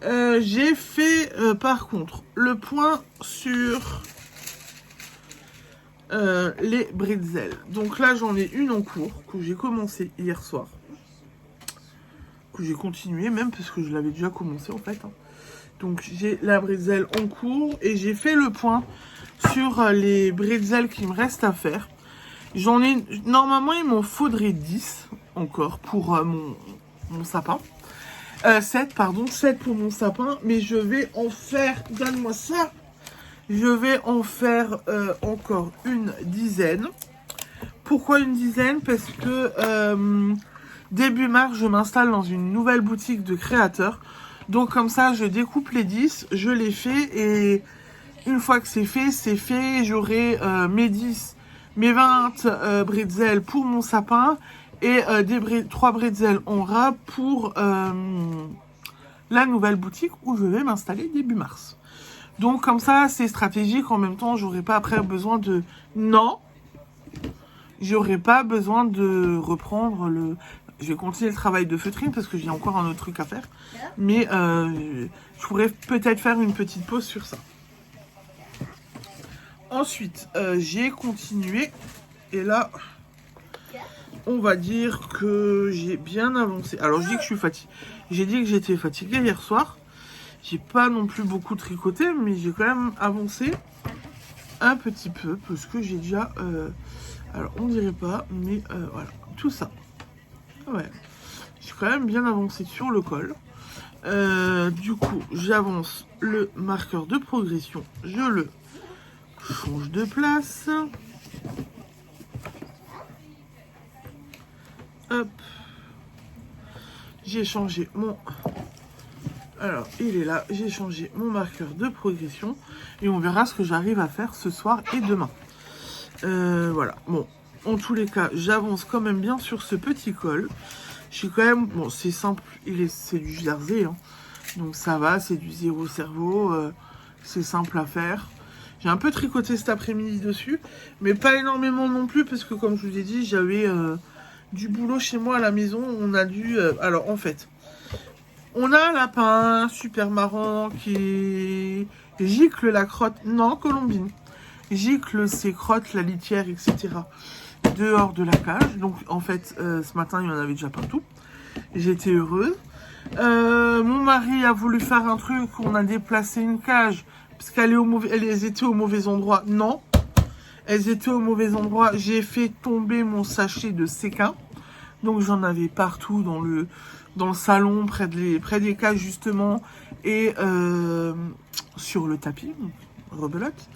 J'ai fait, par contre, le point sur les bretzels. Donc là, j'en ai une en cours que j'ai commencé hier soir. Que j'ai continué même parce que je l'avais déjà commencé en fait. Donc j'ai la bretzel en cours et j'ai fait le point sur les bretzels qui me restent à faire. J'en ai... Normalement, il m'en faudrait 10 encore pour mon sapin. 7 pour mon sapin. Mais je vais en faire... Donne-moi ça. Je vais en faire encore une dizaine. Pourquoi une dizaine? Parce que début mars, je m'installe dans une nouvelle boutique de créateurs. Donc comme ça, je découpe les 10, je les fais et une fois que c'est fait, j'aurai mes 10, mes 20 bretzels pour mon sapin et 3 bretzels en rab pour la nouvelle boutique où je vais m'installer début mars. Donc comme ça, c'est stratégique. En même temps, j'aurai pas après besoin de... Non, j'aurai pas besoin de reprendre le... Je vais continuer le travail de feutrine parce que j'ai encore un autre truc à faire. Mais je pourrais peut-être faire une petite pause sur ça. Ensuite, j'ai continué. Et là, on va dire que j'ai bien avancé. Alors, je dis que je suis fatiguée. J'ai dit que j'étais fatiguée hier soir. J'ai pas non plus beaucoup tricoté, mais j'ai quand même avancé un petit peu. Parce que j'ai déjà... alors, on dirait pas, mais voilà, tout ça. Ouais, j'ai quand même bien avancé sur le col. Du coup, j'avance le marqueur de progression. Je le change de place. Hop. J'ai changé mon... Alors, il est là. J'ai changé mon marqueur de progression. Et on verra ce que j'arrive à faire ce soir et demain. Voilà. Bon, en tous les cas, j'avance quand même bien sur ce petit col. Je suis quand même... Bon, c'est simple. C'est du jersey. Hein. Donc ça va, c'est du zéro cerveau. C'est simple à faire. J'ai un peu tricoté cet après-midi dessus. Mais pas énormément non plus. Parce que comme je vous ai dit, j'avais du boulot chez moi à la maison. On a dû... alors en fait, on a un lapin super marrant qui gicle la crotte. Non, colombine. Gicle ses crottes, la litière, etc. dehors de la cage. Donc en fait, ce matin, il y en avait déjà partout. J'étais heureuse. Mon mari a voulu faire un truc, on a déplacé une cage, parce qu'elle est elles étaient au mauvais endroit. Non, elles étaient au mauvais endroit. J'ai fait tomber mon sachet de séquin. Donc j'en avais partout dans le salon, près des cages justement, et sur le tapis, rebelote.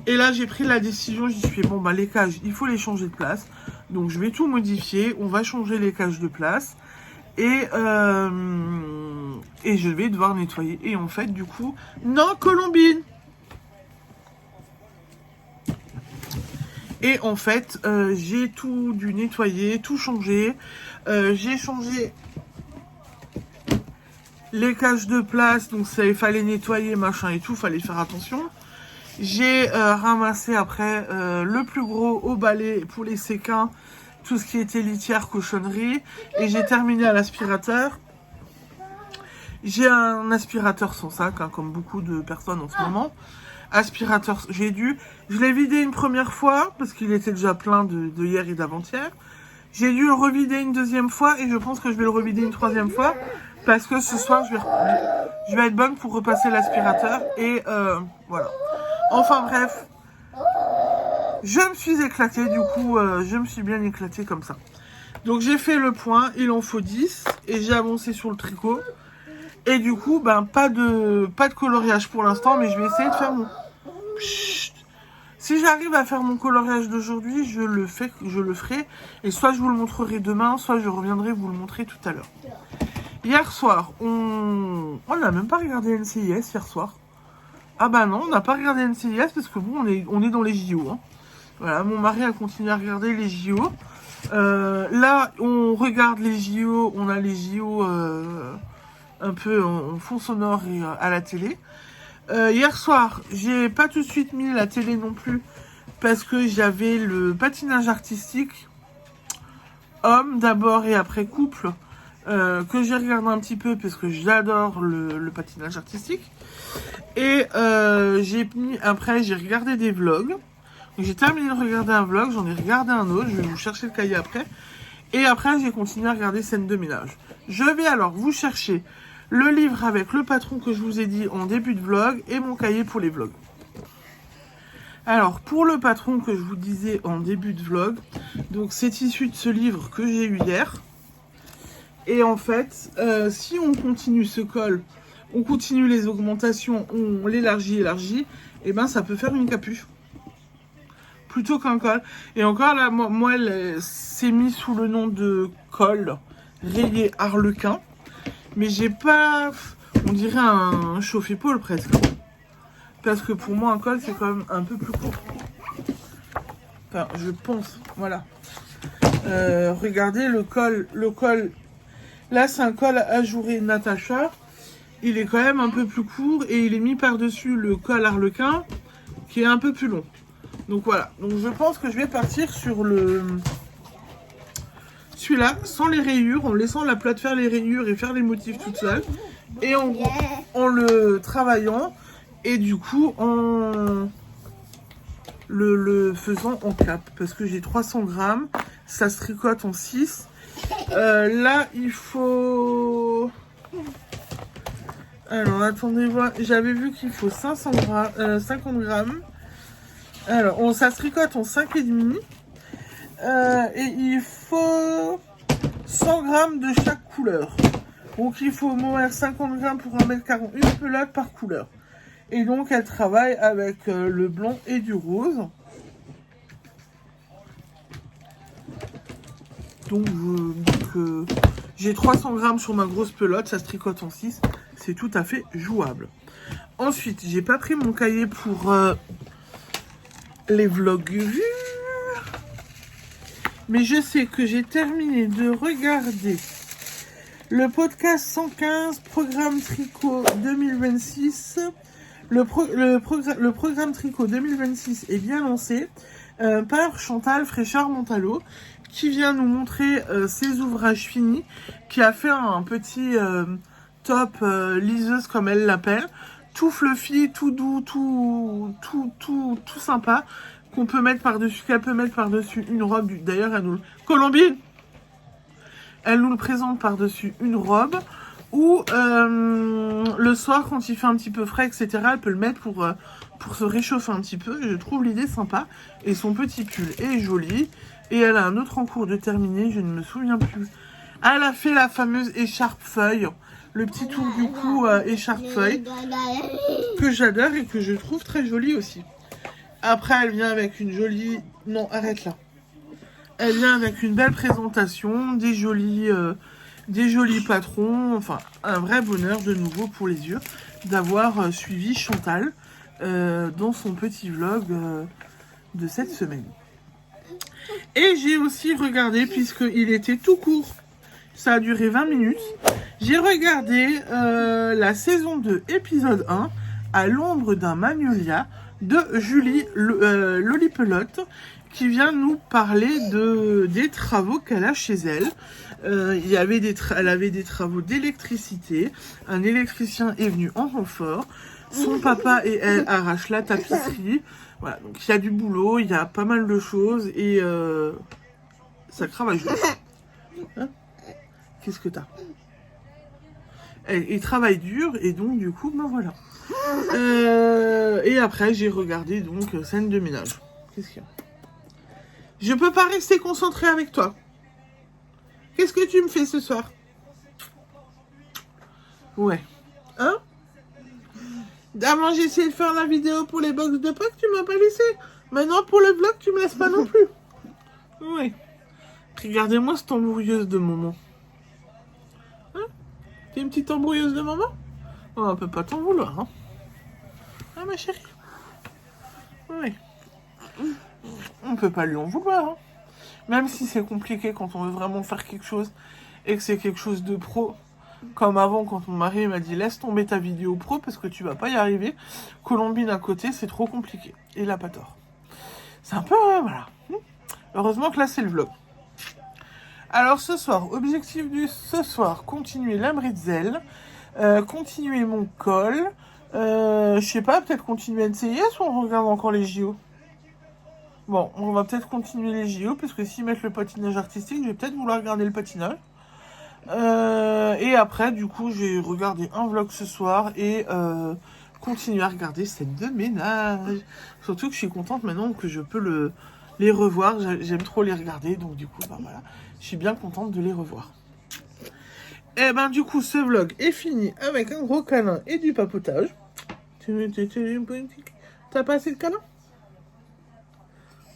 Et là j'ai pris la décision, j'y suis bon bah les cages, il faut les changer de place. Donc je vais tout modifier, on va changer les cages de place. Et je vais devoir nettoyer. Et en fait du coup, non Colombine. Et en fait, j'ai tout dû nettoyer, tout changer. J'ai changé les cages de place, donc ça, il fallait nettoyer, machin et tout, fallait faire attention. J'ai ramassé après le plus gros au balai pour les séquins, tout ce qui était litière, cochonnerie. Et j'ai terminé à l'aspirateur. J'ai un aspirateur sans sac, hein, comme beaucoup de personnes en ce moment. Aspirateur, je l'ai vidé une première fois parce qu'il était déjà plein de hier et d'avant-hier. J'ai dû le revider une deuxième fois et je pense que je vais le revider une troisième fois parce que ce soir je vais être bonne pour repasser l'aspirateur et voilà. Enfin bref, je me suis éclatée du coup, je me suis bien éclatée comme ça. Donc j'ai fait le point, il en faut 10 et j'ai avancé sur le tricot. Et du coup, ben pas de coloriage pour l'instant, mais je vais essayer de faire mon... Chut. Si j'arrive à faire mon coloriage d'aujourd'hui, je le ferai. Et soit je vous le montrerai demain, soit je reviendrai vous le montrer tout à l'heure. Hier soir, on n'a même pas regardé NCIS hier soir. Ah bah non, on n'a pas regardé NCIS parce que bon, on est dans les JO. Hein. Voilà, mon mari a continué à regarder les JO. Là, on regarde les JO, on a les JO... un peu en fond sonore et à la télé. Hier soir, j'ai pas tout de suite mis la télé non plus parce que j'avais le patinage artistique homme d'abord et après couple que j'ai regardé un petit peu parce que j'adore le patinage artistique. Et j'ai regardé des vlogs. J'ai terminé de regarder un vlog, j'en ai regardé un autre, je vais vous chercher le cahier après. Et après, j'ai continué à regarder Scène de ménage. Je vais alors vous chercher le livre avec le patron que je vous ai dit en début de vlog et mon cahier pour les vlogs. Alors, pour le patron que je vous disais en début de vlog, donc c'est issu de ce livre que j'ai eu hier. Et en fait, si on continue ce col, on continue les augmentations, on l'élargit, et ben ça peut faire une capuche. Plutôt qu'un col. Et encore là, moi c'est mis sous le nom de col rayé harlequin. Mais j'ai pas... On dirait un chauffe-épaule presque. Parce que pour moi un col c'est quand même un peu plus court. Enfin je pense. Voilà. Regardez le col. Là c'est un col ajouré Natacha. Il est quand même un peu plus court. Et il est mis par-dessus le col harlequin. Qui est un peu plus long. Donc voilà, donc je pense que je vais partir sur celui-là, sans les rayures, en laissant la plate faire les rayures et faire les motifs toute seule. Et en le travaillant, et du coup en le faisant en cap. Parce que j'ai 300 grammes, ça se tricote en 6. Là, il faut... Alors, attendez voir, j'avais vu qu'il faut 50 grammes. Alors, ça se tricote en 5,5. Et il faut 100 grammes de chaque couleur. Donc, il faut au moins 50 grammes pour 1m40. Une pelote par couleur. Et donc, elle travaille avec le blanc et du rose. Donc, j'ai 300 grammes sur ma grosse pelote. Ça se tricote en 6. C'est tout à fait jouable. Ensuite, j'ai pas pris mon cahier pour... les vlogs vus, mais je sais que j'ai terminé de regarder le podcast 115 programme tricot 2026. Le programme tricot 2026 est bien lancé par Chantal Fréchard-Montalo qui vient nous montrer ses ouvrages finis, qui a fait un petit top liseuse comme elle l'appelle. Tout fluffy, tout doux, tout sympa, qu'on peut mettre par-dessus, qu'elle peut mettre par-dessus une robe. D'ailleurs, Colombine, elle nous le présente par-dessus une robe Ou le soir, quand il fait un petit peu frais, etc., elle peut le mettre pour se réchauffer un petit peu. Je trouve l'idée sympa. Et son petit pull est joli. Et elle a un autre en cours de terminer, je ne me souviens plus. Elle a fait la fameuse écharpe feuille. Le petit tour du cou écharpe feuille. Que j'adore et que je trouve très joli aussi. Après, elle vient avec une jolie... Non, arrête là. Elle vient avec une belle présentation, des jolis patrons. Enfin, un vrai bonheur de nouveau pour les yeux d'avoir suivi Chantal dans son petit vlog de cette semaine. Et j'ai aussi regardé, puisqu'il était tout court, ça a duré 20 minutes, j'ai regardé la saison 2, épisode 1, à l'ombre d'un magnolia, de Julie Lollipelote, qui vient nous parler des travaux qu'elle a chez elle. Elle avait des travaux d'électricité, un électricien est venu en renfort, son papa et elle arrachent la tapisserie. Voilà, donc il y a du boulot, il y a pas mal de choses et ça cravache. Hein? Qu'est-ce que t'as? Il travaille dur et donc du coup, ben voilà. Et après, j'ai regardé donc scène de ménage. Qu'est-ce qu'il y a? Je peux pas rester concentrée avec toi. Qu'est-ce que tu me fais ce soir? Ouais. Hein? Avant, j'ai essayé de faire la vidéo pour les box de Pâques, tu m'as pas laissé. Maintenant, pour le vlog, tu me laisses pas non plus. Oui. Regardez-moi cette embrouilleuse de maman. Hein? T'es une petite embrouilleuse de maman? Oh, on peut pas t'en vouloir, hein? Ah, ma chérie. Oui. On peut pas lui en vouloir, hein? Même si c'est compliqué quand on veut vraiment faire quelque chose et que c'est quelque chose de pro. Comme avant, quand mon mari m'a dit laisse tomber ta vidéo pro parce que tu vas pas y arriver. Colombine à côté, c'est trop compliqué. Et il a pas tort. C'est un peu, voilà. Heureusement que là, c'est le vlog. Alors ce soir, objectif ce soir, continuer la bretzel, continuer mon col. Je sais pas, peut-être continuer NCIS ou on regarde encore les JO? Bon, on va peut-être continuer les JO parce que s'ils mettent le patinage artistique, je vais peut-être vouloir regarder le patinage. Et après, du coup, j'ai regardé un vlog ce soir et continuer à regarder scène de ménage. Surtout que je suis contente maintenant que je peux les revoir. J'aime trop les regarder, donc du coup, bah voilà, je suis bien contente de les revoir. Et ben du coup, ce vlog est fini avec un gros câlin et du papotage. T'as pas assez de câlin?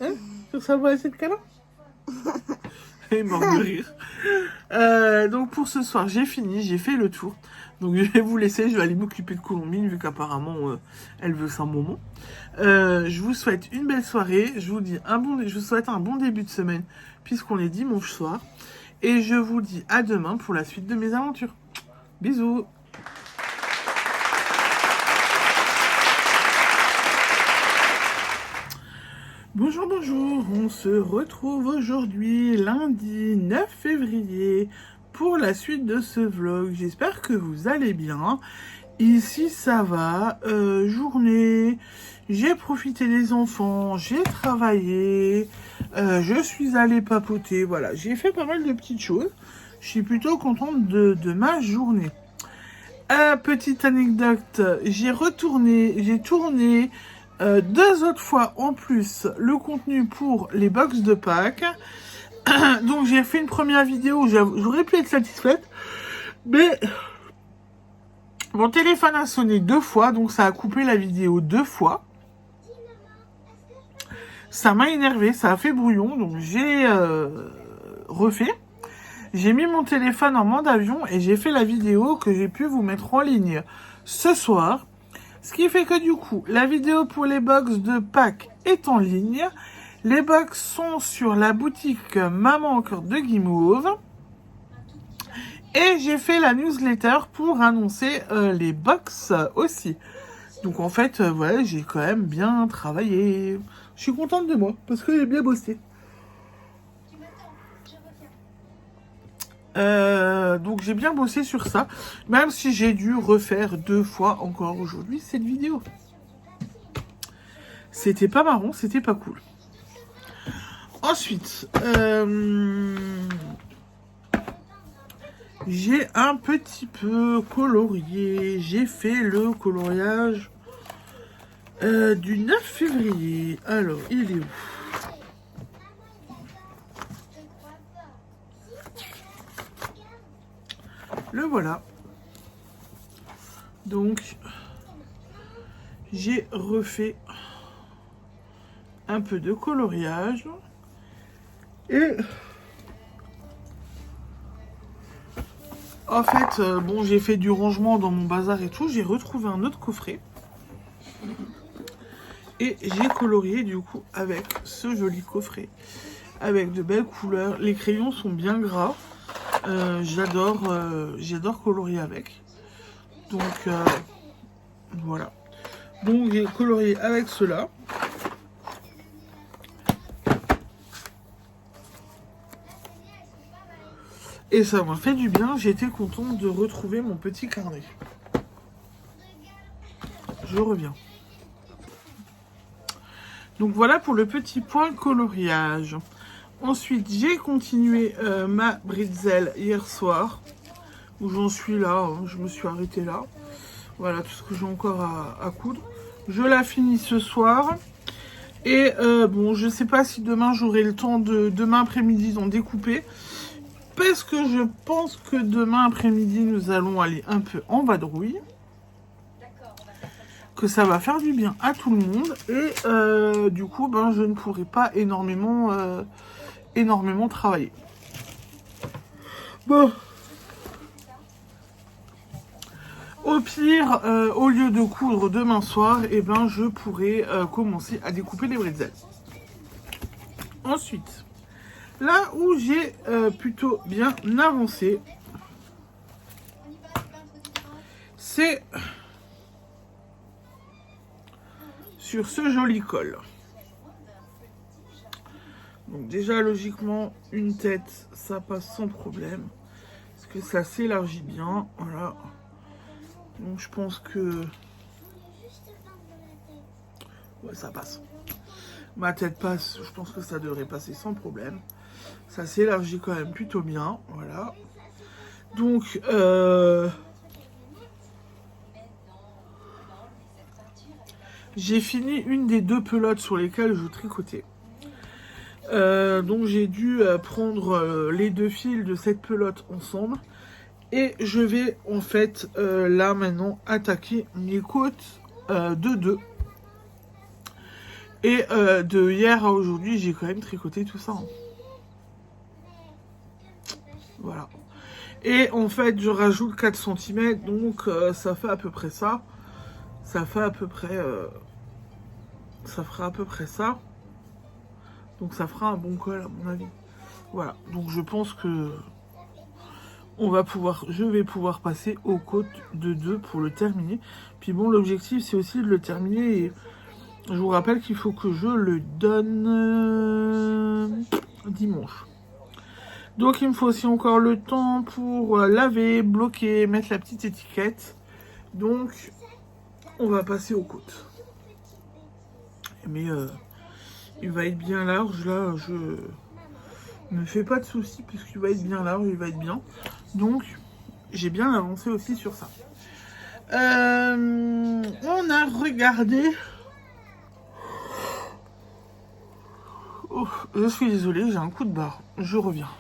Hein? Ça va assez de câlin? Il est mort de rire. Donc pour ce soir, j'ai fini, j'ai fait le tour. Donc je vais vous laisser, je vais aller m'occuper de Colombine vu qu'apparemment elle veut ça un moment. Je vous souhaite une belle soirée. Je vous souhaite un bon début de semaine puisqu'on est dimanche soir. Et je vous dis à demain pour la suite de mes aventures. Bisous. Bonjour, bonjour, on se retrouve aujourd'hui, lundi 9 février, pour la suite de ce vlog. J'espère que vous allez bien. Ici, ça va. Journée, j'ai profité des enfants, j'ai travaillé, je suis allée papoter. Voilà, j'ai fait pas mal de petites choses. Je suis plutôt contente de ma journée. Petite anecdote, j'ai tourné 2 autres fois en plus le contenu pour les box de Pâques. Donc j'ai fait une première vidéo où j'aurais pu être satisfaite, mais mon téléphone a sonné 2 fois, donc ça a coupé la vidéo 2 fois. Ça m'a énervé, ça a fait brouillon, donc j'ai refait. J'ai mis mon téléphone en mode avion et j'ai fait la vidéo que j'ai pu vous mettre en ligne ce soir. Ce qui fait que du coup, la vidéo pour les box de Pâques est en ligne. Les box sont sur la boutique Maman Cœur de Guimauve. Et j'ai fait la newsletter pour annoncer les box aussi. Donc en fait, voilà, j'ai quand même bien travaillé. Je suis contente de moi parce que j'ai bien bossé. Donc j'ai bien bossé sur ça, même si j'ai dû refaire 2 fois encore aujourd'hui cette vidéo. C'était pas marrant, c'était pas cool. Ensuite, j'ai un petit peu colorié. J'ai fait le coloriage du 9 février. Alors, il est où? Le voilà. Donc, j'ai refait un peu de coloriage. Et en fait, bon, j'ai fait du rangement dans mon bazar et tout. J'ai retrouvé un autre coffret. Et j'ai colorié du coup avec ce joli coffret. Avec de belles couleurs. Les crayons sont bien gras. J'adore colorier avec. Donc, voilà. Donc, j'ai colorié avec cela. Et ça m'a fait du bien. J'étais contente de retrouver mon petit carnet. Je reviens. Donc, voilà pour le petit point coloriage. Ensuite, j'ai continué ma bretzel hier soir. Où j'en suis là. Hein, je me suis arrêtée là. Voilà tout ce que j'ai encore à coudre. Je la finis ce soir. Et bon, je sais pas si demain j'aurai le temps de demain après-midi d'en découper. Parce que je pense que demain après-midi, nous allons aller un peu en vadrouille. Que ça va faire du bien à tout le monde. Et du coup, ben, je ne pourrai pas énormément travailler. Bon. Au pire, au lieu de coudre demain soir, eh ben, je pourrai commencer à découper les bretzels. Ensuite, là où j'ai plutôt bien avancé, c'est sur ce joli col. Donc déjà, logiquement, une tête, ça passe sans problème. Parce que ça s'élargit bien, voilà. Donc je pense que... ouais, ça passe. Ma tête passe, je pense que ça devrait passer sans problème. Ça s'élargit quand même plutôt bien, voilà. Donc, j'ai fini une des deux pelotes sur lesquelles je tricotais. Donc j'ai dû prendre les deux fils de cette pelote ensemble. Et je vais en fait là maintenant attaquer mes côtes de 2. Et de hier à aujourd'hui, j'ai quand même tricoté tout ça. Hein. Voilà. Et en fait, je rajoute 4 cm, donc ça fait à peu près ça. Ça fait à peu près... ça fera à peu près ça. Donc ça fera un bon col à mon avis. Voilà. Donc je pense que... je vais pouvoir passer aux côtes de 2 pour le terminer. Puis bon, l'objectif, c'est aussi de le terminer. Et je vous rappelle qu'il faut que je le donne dimanche. Donc, il me faut aussi encore le temps pour laver, bloquer, mettre la petite étiquette. Donc, on va passer aux côtes. Mais il va être bien large. Là, je me fais pas de soucis puisqu'il va être bien large, il va être bien. Donc, j'ai bien avancé aussi sur ça. On a regardé... Oh, je suis désolée, j'ai un coup de barre. Je reviens.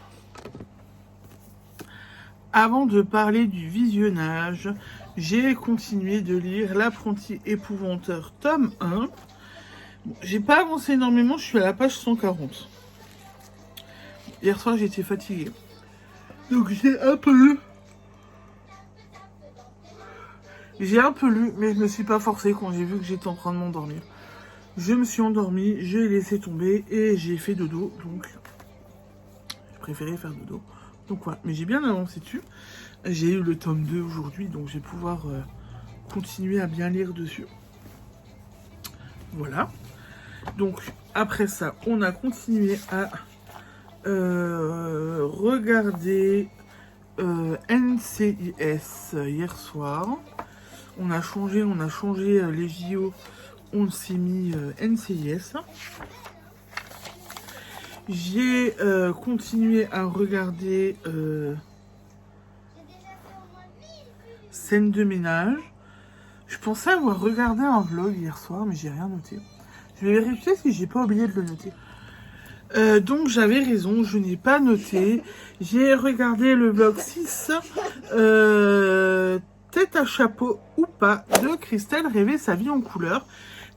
Avant de parler du visionnage, j'ai continué de lire L'apprenti épouvanteur tome 1. Bon, j'ai pas avancé énormément, je suis à la page 140. Hier soir, j'étais fatiguée. Donc j'ai un peu lu. Mais je me suis pas forcée quand j'ai vu que j'étais en train de m'endormir. Je me suis endormie, j'ai laissé tomber et j'ai fait dodo. Donc, j'ai préféré faire dodo. Donc voilà, mais j'ai bien avancé dessus. J'ai eu le tome 2 aujourd'hui, donc je vais pouvoir continuer à bien lire dessus. Voilà. Donc, après ça, on a continué à regarder NCIS hier soir. On a changé les JO. On s'est mis NCIS. J'ai continué à regarder scène de ménage. Je pensais avoir regardé un vlog hier soir, mais j'ai rien noté. Je vais vérifier si j'ai pas oublié de le noter. Donc j'avais raison, je n'ai pas noté. J'ai regardé le vlog 6, tête à chapeau ou pas, de Christelle rêver sa vie en couleur,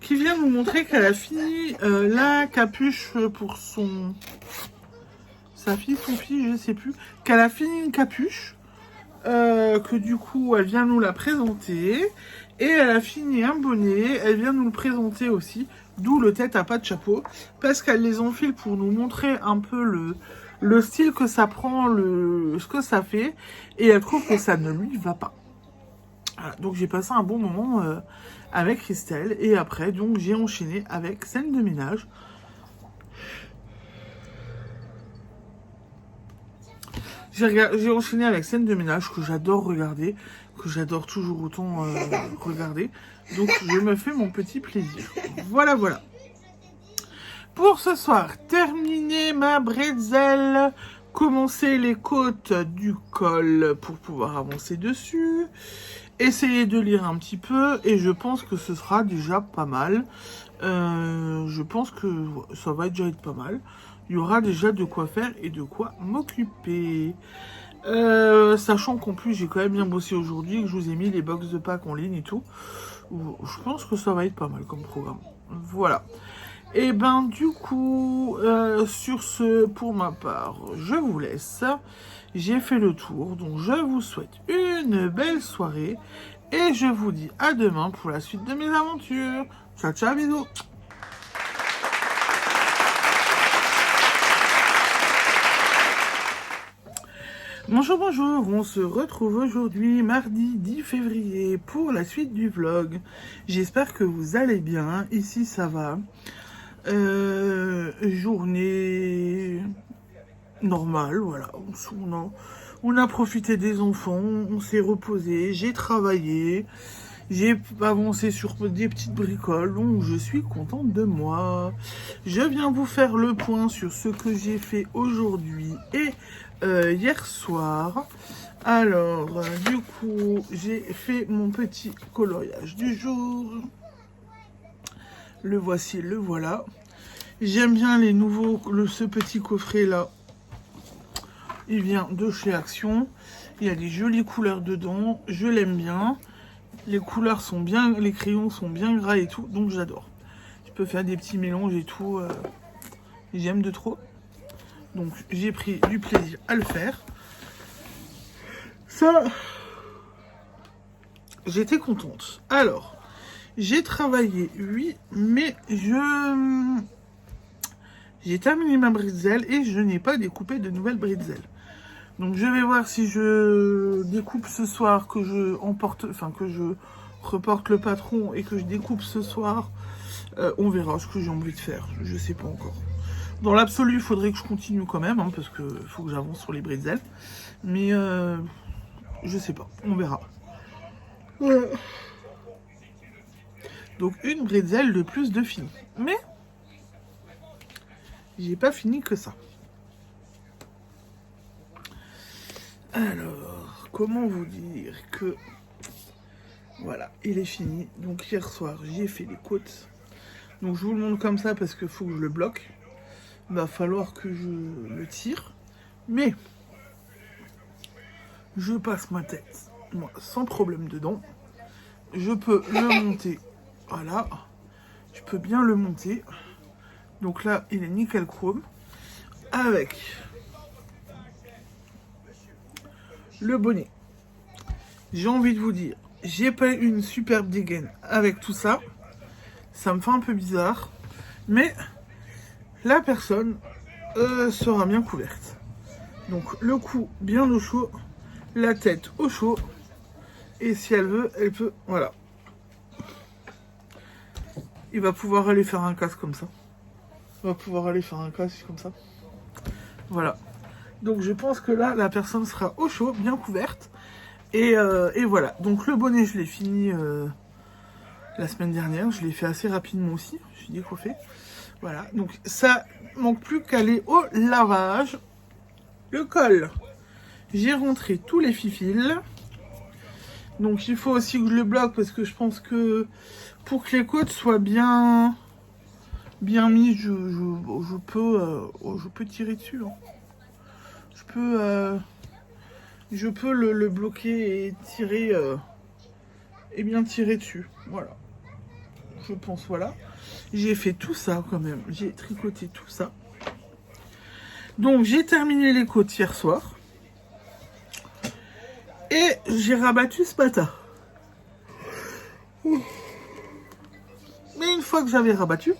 qui vient nous montrer qu'elle a fini la capuche pour sa fille, son fils, je sais plus, qu'elle a fini une capuche, que du coup elle vient nous la présenter, et elle a fini un bonnet, elle vient nous le présenter aussi, d'où le tête à pas de chapeau, parce qu'elle les enfile pour nous montrer un peu le style que ça prend, ce que ça fait, et elle trouve que ça ne lui va pas. Voilà, donc j'ai passé un bon moment avec Christelle, et après donc j'ai enchaîné avec scène de ménage. J'ai enchaîné avec scène de ménage que j'adore regarder, que j'adore toujours autant regarder. Donc je me fais mon petit plaisir. Voilà, voilà. Pour ce soir, terminer ma bretzel, commencer les côtes du col pour pouvoir avancer dessus, essayer de lire un petit peu, et je pense que ce sera déjà pas mal. Je pense que ça va déjà être pas mal. Il y aura déjà de quoi faire et de quoi m'occuper. Sachant qu'en plus j'ai quand même bien bossé aujourd'hui, que je vous ai mis les box de Pâques en ligne et tout. Je pense que ça va être pas mal comme programme. Voilà. Et ben du coup, sur ce, pour ma part, je vous laisse. J'ai fait le tour, donc je vous souhaite une belle soirée. Et je vous dis à demain pour la suite de mes aventures. Ciao, ciao, bisous. Bonjour, bonjour, on se retrouve aujourd'hui, mardi 10 février, pour la suite du vlog. J'espère que vous allez bien, ici ça va. Journée normale, voilà. On a profité des enfants, on s'est reposé, j'ai travaillé, j'ai avancé sur des petites bricoles, donc je suis contente de moi. Je viens vous faire le point sur ce que j'ai fait aujourd'hui et hier soir. Alors, du coup, j'ai fait mon petit coloriage du jour. Le voici, le voilà. J'aime bien les nouveaux, ce petit coffret là. Il vient de chez Action. Il y a des jolies couleurs dedans. Je l'aime bien. Les couleurs sont bien, les crayons sont bien gras et tout, donc j'adore. Je peux faire des petits mélanges et tout. J'aime de trop. Donc j'ai pris du plaisir à le faire. Ça, j'étais contente. Alors, j'ai travaillé, oui, mais j'ai terminé ma bretzel et je n'ai pas découpé de nouvelles bretzels. Donc je vais voir si je découpe ce soir, que je reporte le patron et que je découpe ce soir. On verra ce que j'ai envie de faire. Je sais pas encore. Dans l'absolu, il faudrait que je continue quand même, hein, parce que faut que j'avance sur les bretzels. Mais je sais pas, on verra. Donc une bretzel de plus de fini. Mais j'ai pas fini que ça. Alors, comment vous dire que... Voilà, il est fini. Donc hier soir, j'ai fait les côtes. Donc je vous le montre comme ça parce qu'il faut que je le bloque. Il va falloir que je le tire. Mais je passe ma tête, moi, sans problème dedans. Je peux le monter. Voilà. Je peux bien le monter. Donc là, il est nickel chrome. Avec le bonnet. J'ai envie de vous dire, j'ai pas une superbe dégaine avec tout ça. Ça me fait un peu bizarre. Mais la personne sera bien couverte. Donc le cou bien au chaud. La tête au chaud. Et si elle veut, elle peut... Voilà. Il va pouvoir aller faire un casque comme ça. Il va pouvoir aller faire un casque comme ça. Voilà. Donc je pense que là, la personne sera au chaud, bien couverte. Et voilà. Donc le bonnet, je l'ai fini la semaine dernière. Je l'ai fait assez rapidement aussi. Je suis décoiffée. Voilà. Donc ça manque plus qu'à aller au lavage. Le col. J'ai rentré tous les fifils. Donc il faut aussi que je le bloque parce que je pense que pour que les côtes soient bien mises, je peux tirer dessus. Hein. Je peux le bloquer et tirer et bien tirer dessus. Voilà. Je pense, voilà. J'ai fait tout ça quand même. J'ai tricoté tout ça. Donc j'ai terminé les côtes hier soir. Et j'ai rabattu ce matin. Mais une fois que j'avais rabattu,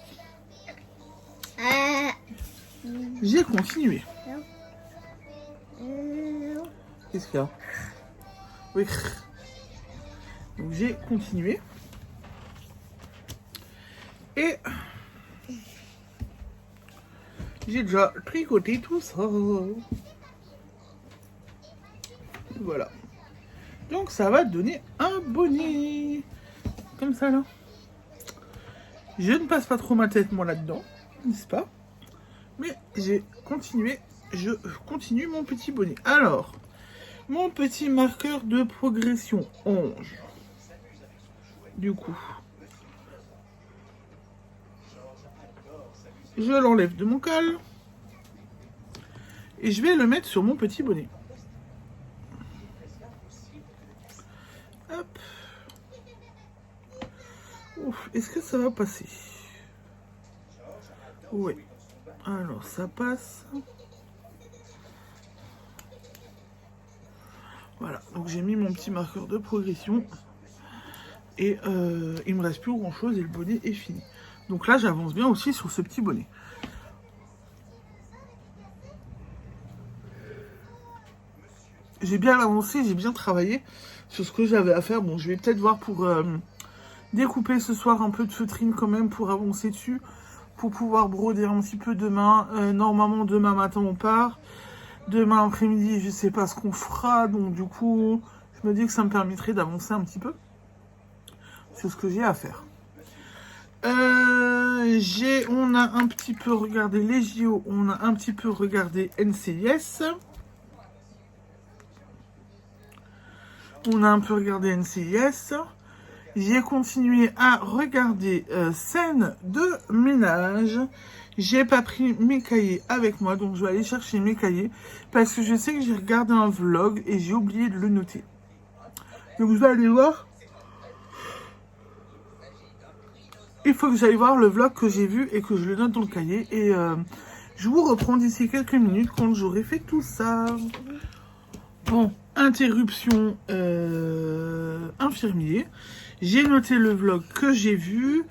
j'ai continué. Qu'est-ce qu'il y a? Oui. Donc j'ai continué. Et j'ai déjà tricoté tout ça. Voilà. Donc ça va donner un bonnet. Comme ça là. Je ne passe pas trop ma tête moi là-dedans. N'est-ce pas? Mais j'ai continué. Je continue mon petit bonnet. Alors, mon petit marqueur de progression 11. Du coup. Je l'enlève de mon col. Et je vais le mettre sur mon petit bonnet. Hop. Ouf, est-ce que ça va passer? Oui. Alors, ça passe. Voilà, donc j'ai mis mon petit marqueur de progression. Et il me reste plus grand chose et le bonnet est fini. Donc là, j'avance bien aussi sur ce petit bonnet. J'ai bien avancé, j'ai bien travaillé sur ce que j'avais à faire. Bon, je vais peut-être voir pour découper ce soir un peu de feutrine quand même pour avancer dessus. Pour pouvoir broder un petit peu demain. Normalement, demain matin, on part. Demain après-midi, je sais pas ce qu'on fera. Donc du coup, je me dis que ça me permettrait d'avancer un petit peu sur ce que j'ai à faire. On a un petit peu regardé les JO, on a un petit peu regardé NCIS. On a un peu regardé NCIS. J'ai continué à regarder scène de ménage. J'ai pas pris mes cahiers avec moi, donc je vais aller chercher mes cahiers. Parce que je sais que j'ai regardé un vlog et j'ai oublié de le noter. Donc je vais aller voir. Il faut que j'aille voir le vlog que j'ai vu et que je le note dans le cahier. Et je vous reprends d'ici quelques minutes quand j'aurai fait tout ça. Bon, interruption infirmier. J'ai noté le vlog que j'ai vu.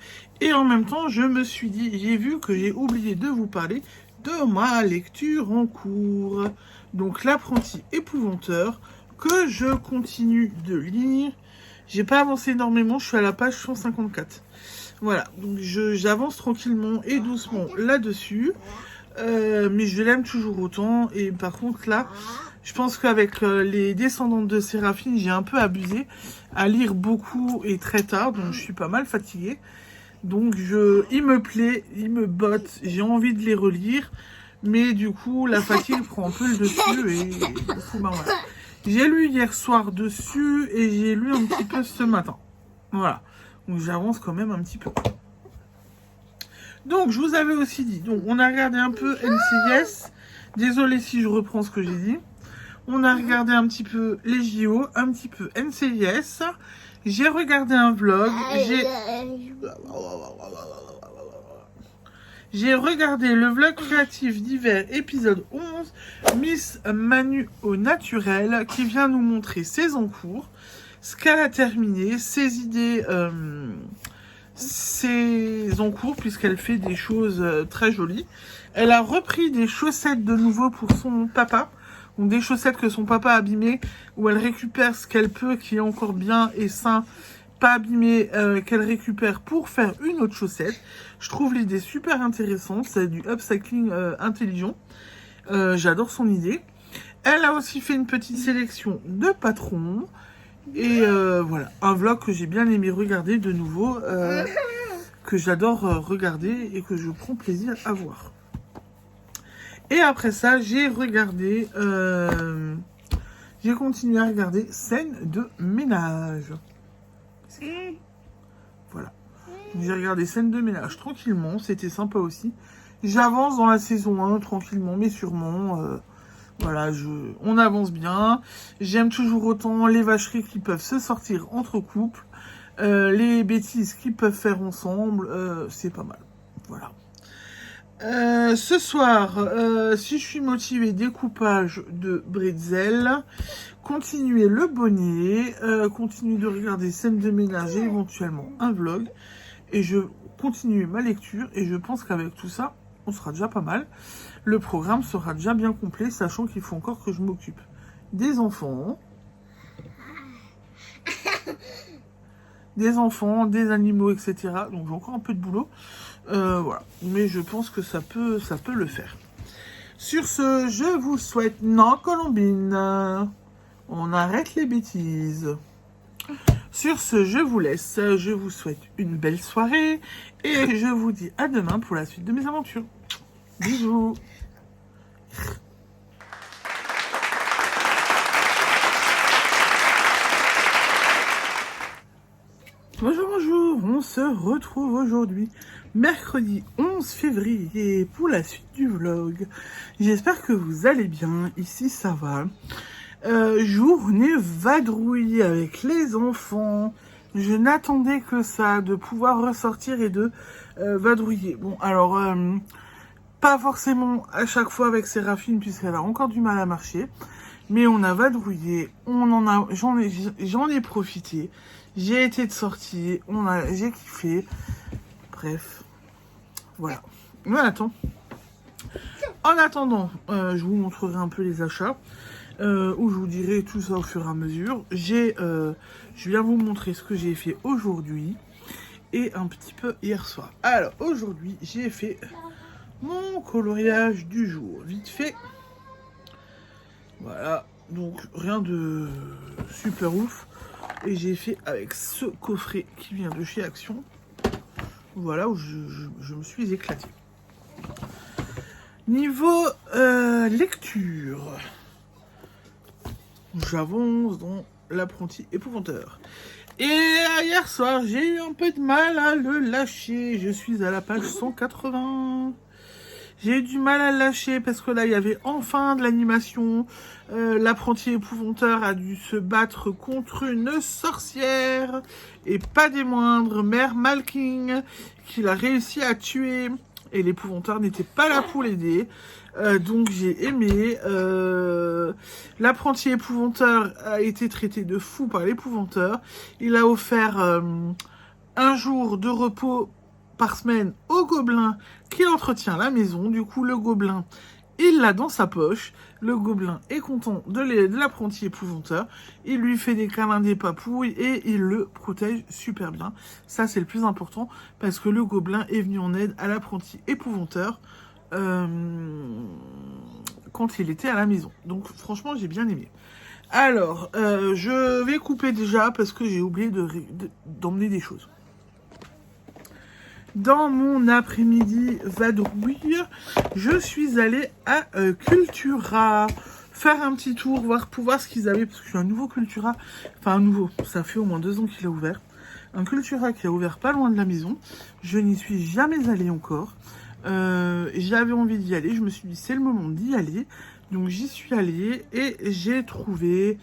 Et en même temps, je me suis dit, j'ai vu que j'ai oublié de vous parler de ma lecture en cours. Donc, l'apprenti épouvanteur que je continue de lire. J'ai pas avancé énormément, je suis à la page 154. Voilà, donc j'avance tranquillement et doucement là-dessus. Mais je l'aime toujours autant. Et par contre, là, je pense qu'avec les descendantes de Séraphine, j'ai un peu abusé à lire beaucoup et très tard. Donc, je suis pas mal fatiguée. Donc, il me plaît, il me botte. J'ai envie de les relire. Mais du coup, la fatigue prend un peu le dessus. Et du coup, bah, voilà. J'ai lu hier soir dessus et j'ai lu un petit peu ce matin. Voilà. Donc j'avance quand même un petit peu. Donc je vous avais aussi dit, donc on a regardé un peu NCIS. Désolé si je reprends ce que j'ai dit. On a regardé un petit peu les JO, un petit peu NCIS. J'ai regardé un vlog. J'ai regardé le vlog créatif d'hiver épisode 11. Miss Manu au naturel qui vient nous montrer ses encours. Ce qu'elle a terminé, ses idées, ses encours, puisqu'elle fait des choses très jolies. Elle a repris des chaussettes de nouveau pour son papa. Donc des chaussettes que son papa a abîmées, où elle récupère ce qu'elle peut, qui est encore bien et sain, pas abîmé, qu'elle récupère pour faire une autre chaussette. Je trouve l'idée super intéressante, c'est du upcycling intelligent. J'adore son idée. Elle a aussi fait une petite sélection de patrons. Et voilà, un vlog que j'ai bien aimé regarder de nouveau, que j'adore regarder et que je prends plaisir à voir. Et après ça, j'ai regardé j'ai continué à regarder Scène de ménage. Voilà. J'ai regardé Scène de ménage tranquillement, c'était sympa aussi. J'avance dans la saison 1 tranquillement, mais sûrement. Voilà, on avance bien. J'aime toujours autant les vacheries qui peuvent se sortir entre couples. Les bêtises qu'ils peuvent faire ensemble, c'est pas mal. Voilà. Ce soir, si je suis motivée, découpage de bretzel, continuer le bonnet, continuer de regarder Scène de ménage et éventuellement un vlog. Et je continue ma lecture et je pense qu'avec tout ça, on sera déjà pas mal. Le programme sera déjà bien complet, sachant qu'il faut encore que je m'occupe des enfants. Des animaux, etc. Donc j'ai encore un peu de boulot. Voilà. Mais je pense que ça peut le faire. Sur ce, je vous souhaite... Non, Colombine, on arrête les bêtises. Sur ce, je vous laisse. Je vous souhaite une belle soirée. Et je vous dis à demain pour la suite de mes aventures. Bisous. Bonjour, bonjour. On se retrouve aujourd'hui, mercredi 11 février, pour la suite du vlog. J'espère que vous allez bien. Ici, ça va. Journée vadrouille avec les enfants. Je n'attendais que ça, de pouvoir ressortir et de vadrouiller. Bon, alors, pas forcément à chaque fois avec Séraphine, puisqu'elle a encore du mal à marcher. Mais on a vadrouillé, j'en ai profité. J'ai été de sortie, j'ai kiffé. Bref, voilà. Mais attends. En attendant, je vous montrerai un peu les achats. Où je vous dirai tout ça au fur et à mesure. Je viens vous montrer ce que j'ai fait aujourd'hui et un petit peu hier soir. Alors aujourd'hui j'ai fait mon coloriage du jour, vite fait. Voilà, donc rien de super ouf. Et j'ai fait avec ce coffret qui vient de chez Action. Voilà, où je me suis éclatée. Niveau lecture, j'avance dans L'apprenti épouvanteur. Et hier soir, j'ai eu un peu de mal à le lâcher. Je suis à la page 180. J'ai eu du mal à le lâcher parce que là, il y avait enfin de l'animation. L'apprenti épouvanteur a dû se battre contre une sorcière. Et pas des moindres, Mère Malking, qu'il a réussi à tuer. Et l'épouvanteur n'était pas là pour l'aider. Donc j'ai aimé. L'apprenti épouvanteur a été traité de fou par l'épouvanteur. Il a offert un jour de repos par semaine au gobelin qui entretient la maison. Du coup, le gobelin, il l'a dans sa poche. Le gobelin est content de l'apprenti épouvanteur. Il lui fait des câlins, des papouilles et il le protège super bien. Ça, c'est le plus important parce que le gobelin est venu en aide à l'apprenti épouvanteur quand il était à la maison. Donc, franchement, j'ai bien aimé. Alors, je vais couper déjà parce que j'ai oublié d'emmener des choses. Dans mon après-midi vadrouille, je suis allée à Cultura faire un petit tour, pour voir ce qu'ils avaient, parce que je suis un nouveau Cultura, enfin un nouveau, ça fait au moins 2 ans qu'il a ouvert. Un Cultura qui a ouvert pas loin de la maison, je n'y suis jamais allée encore. J'avais envie d'y aller, je me suis dit c'est le moment d'y aller. Donc j'y suis allée et j'ai trouvé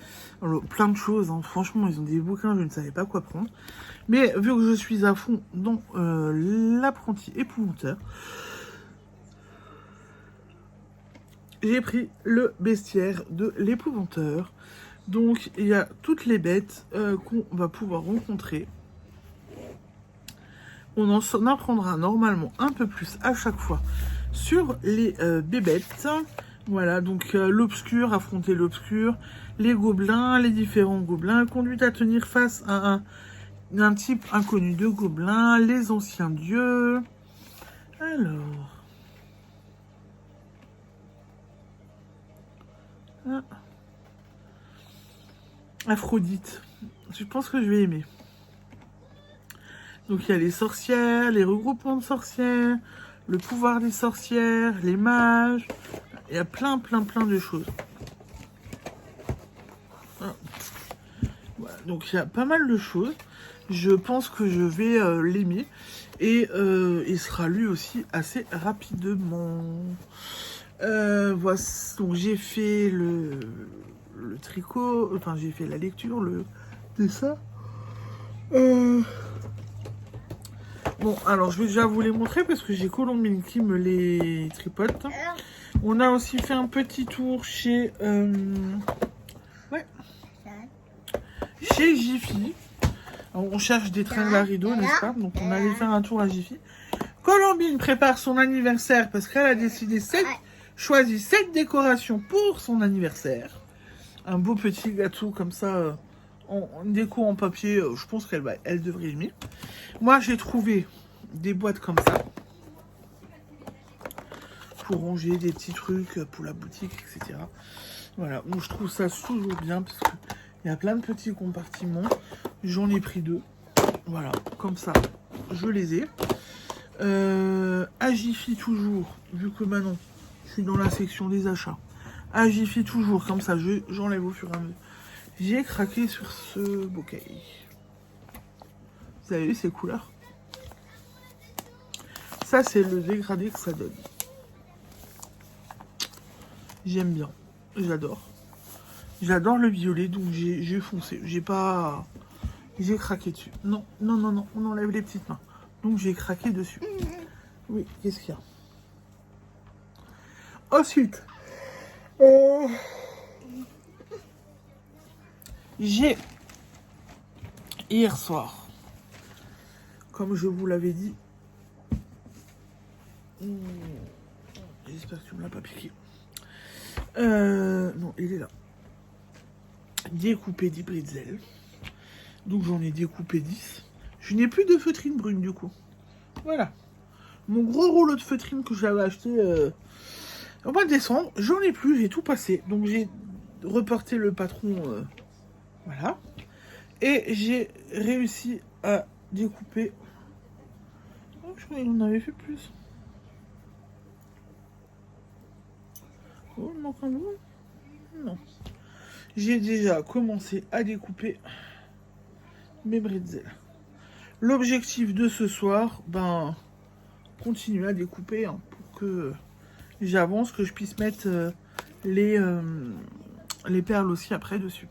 plein de choses, hein. Franchement ils ont des bouquins, je ne savais pas quoi prendre. Mais vu que je suis à fond dans l'apprenti épouvanteur, j'ai pris le bestiaire de l'épouvanteur. Donc il y a toutes les bêtes qu'on va pouvoir rencontrer. On en apprendra normalement un peu plus à chaque fois sur les bébêtes. Voilà, donc l'obscur, affronter l'obscur, les gobelins, les différents gobelins, conduite à tenir face à un type inconnu de gobelins, les anciens dieux. Alors... Ah. Aphrodite. Je pense que je vais aimer. Donc il y a les sorcières, les regroupements de sorcières, le pouvoir des sorcières, les mages. Il y a plein de choses. Donc il y a pas mal de choses. Je pense que je vais l'aimer. Et il sera lui aussi assez rapidement. Voici. Donc j'ai fait le tricot. Enfin j'ai fait la lecture, le dessin. Bon, alors je vais déjà vous les montrer parce que j'ai Colombine qui me les tripote. On a aussi fait un petit tour chez... ouais. Chez Jiffy. Alors, on cherche des tringles à rideaux, n'est-ce pas? Donc on allait faire un tour à Jiffy. Colombine prépare son anniversaire parce qu'elle a décidé choisi 7 décorations pour son anniversaire. Un beau petit gâteau comme ça, en déco en papier, je pense elle devrait aimer. Moi j'ai trouvé des boîtes comme ça. Pour ranger des petits trucs pour la boutique, etc. Voilà, donc je trouve ça toujours bien parce que il y a plein de petits compartiments. J'en ai pris 2. Voilà, comme ça, je les ai. À Jiffy toujours, vu que maintenant je suis dans la section des achats. À Jiffy toujours, comme ça, j'enlève au fur et à mesure. J'ai craqué sur ce bouquet. Vous avez vu ces couleurs? Ça, c'est le dégradé que ça donne. J'aime bien, j'adore. J'adore le violet, donc j'ai foncé. J'ai craqué dessus. Non, non, non, non, on enlève les petites mains. Donc j'ai craqué dessus. Oui, qu'est-ce qu'il y a? Ensuite, j'ai, hier soir, comme je vous l'avais dit, j'espère que tu ne me l'as pas piqué. Non, il est là. Découpé 10 bretzels. Donc j'en ai découpé 10. Je n'ai plus de feutrine brune du coup. Voilà. Mon gros rouleau de feutrine que j'avais acheté au mois de décembre, j'en ai plus, j'ai tout passé. Donc j'ai reporté le patron. Voilà. Et j'ai réussi à découper. Oh, je crois qu'il en avait fait plus. Oh, il manque un bout. Non. J'ai déjà commencé à découper mes bretzels. L'objectif de ce soir, continuer à découper pour que j'avance, que je puisse mettre les perles aussi après dessus.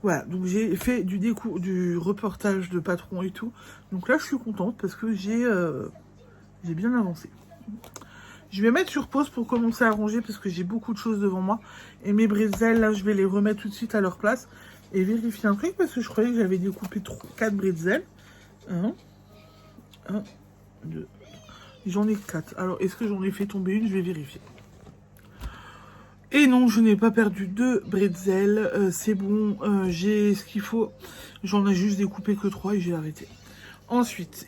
Voilà, donc j'ai fait du reportage de patron et tout. Donc là, je suis contente parce que j'ai bien avancé. Je vais mettre sur pause pour commencer à ranger parce que j'ai beaucoup de choses devant moi. Et mes bretzels, là, je vais les remettre tout de suite à leur place. Et vérifier un truc parce que je croyais que j'avais découpé 4 bretzels. 1, 2. J'en ai 4. Alors, est-ce que j'en ai fait tomber une? Je vais vérifier. Et non, je n'ai pas perdu de bretzels. C'est bon, j'ai ce qu'il faut. J'en ai juste découpé que 3 et j'ai arrêté. Ensuite,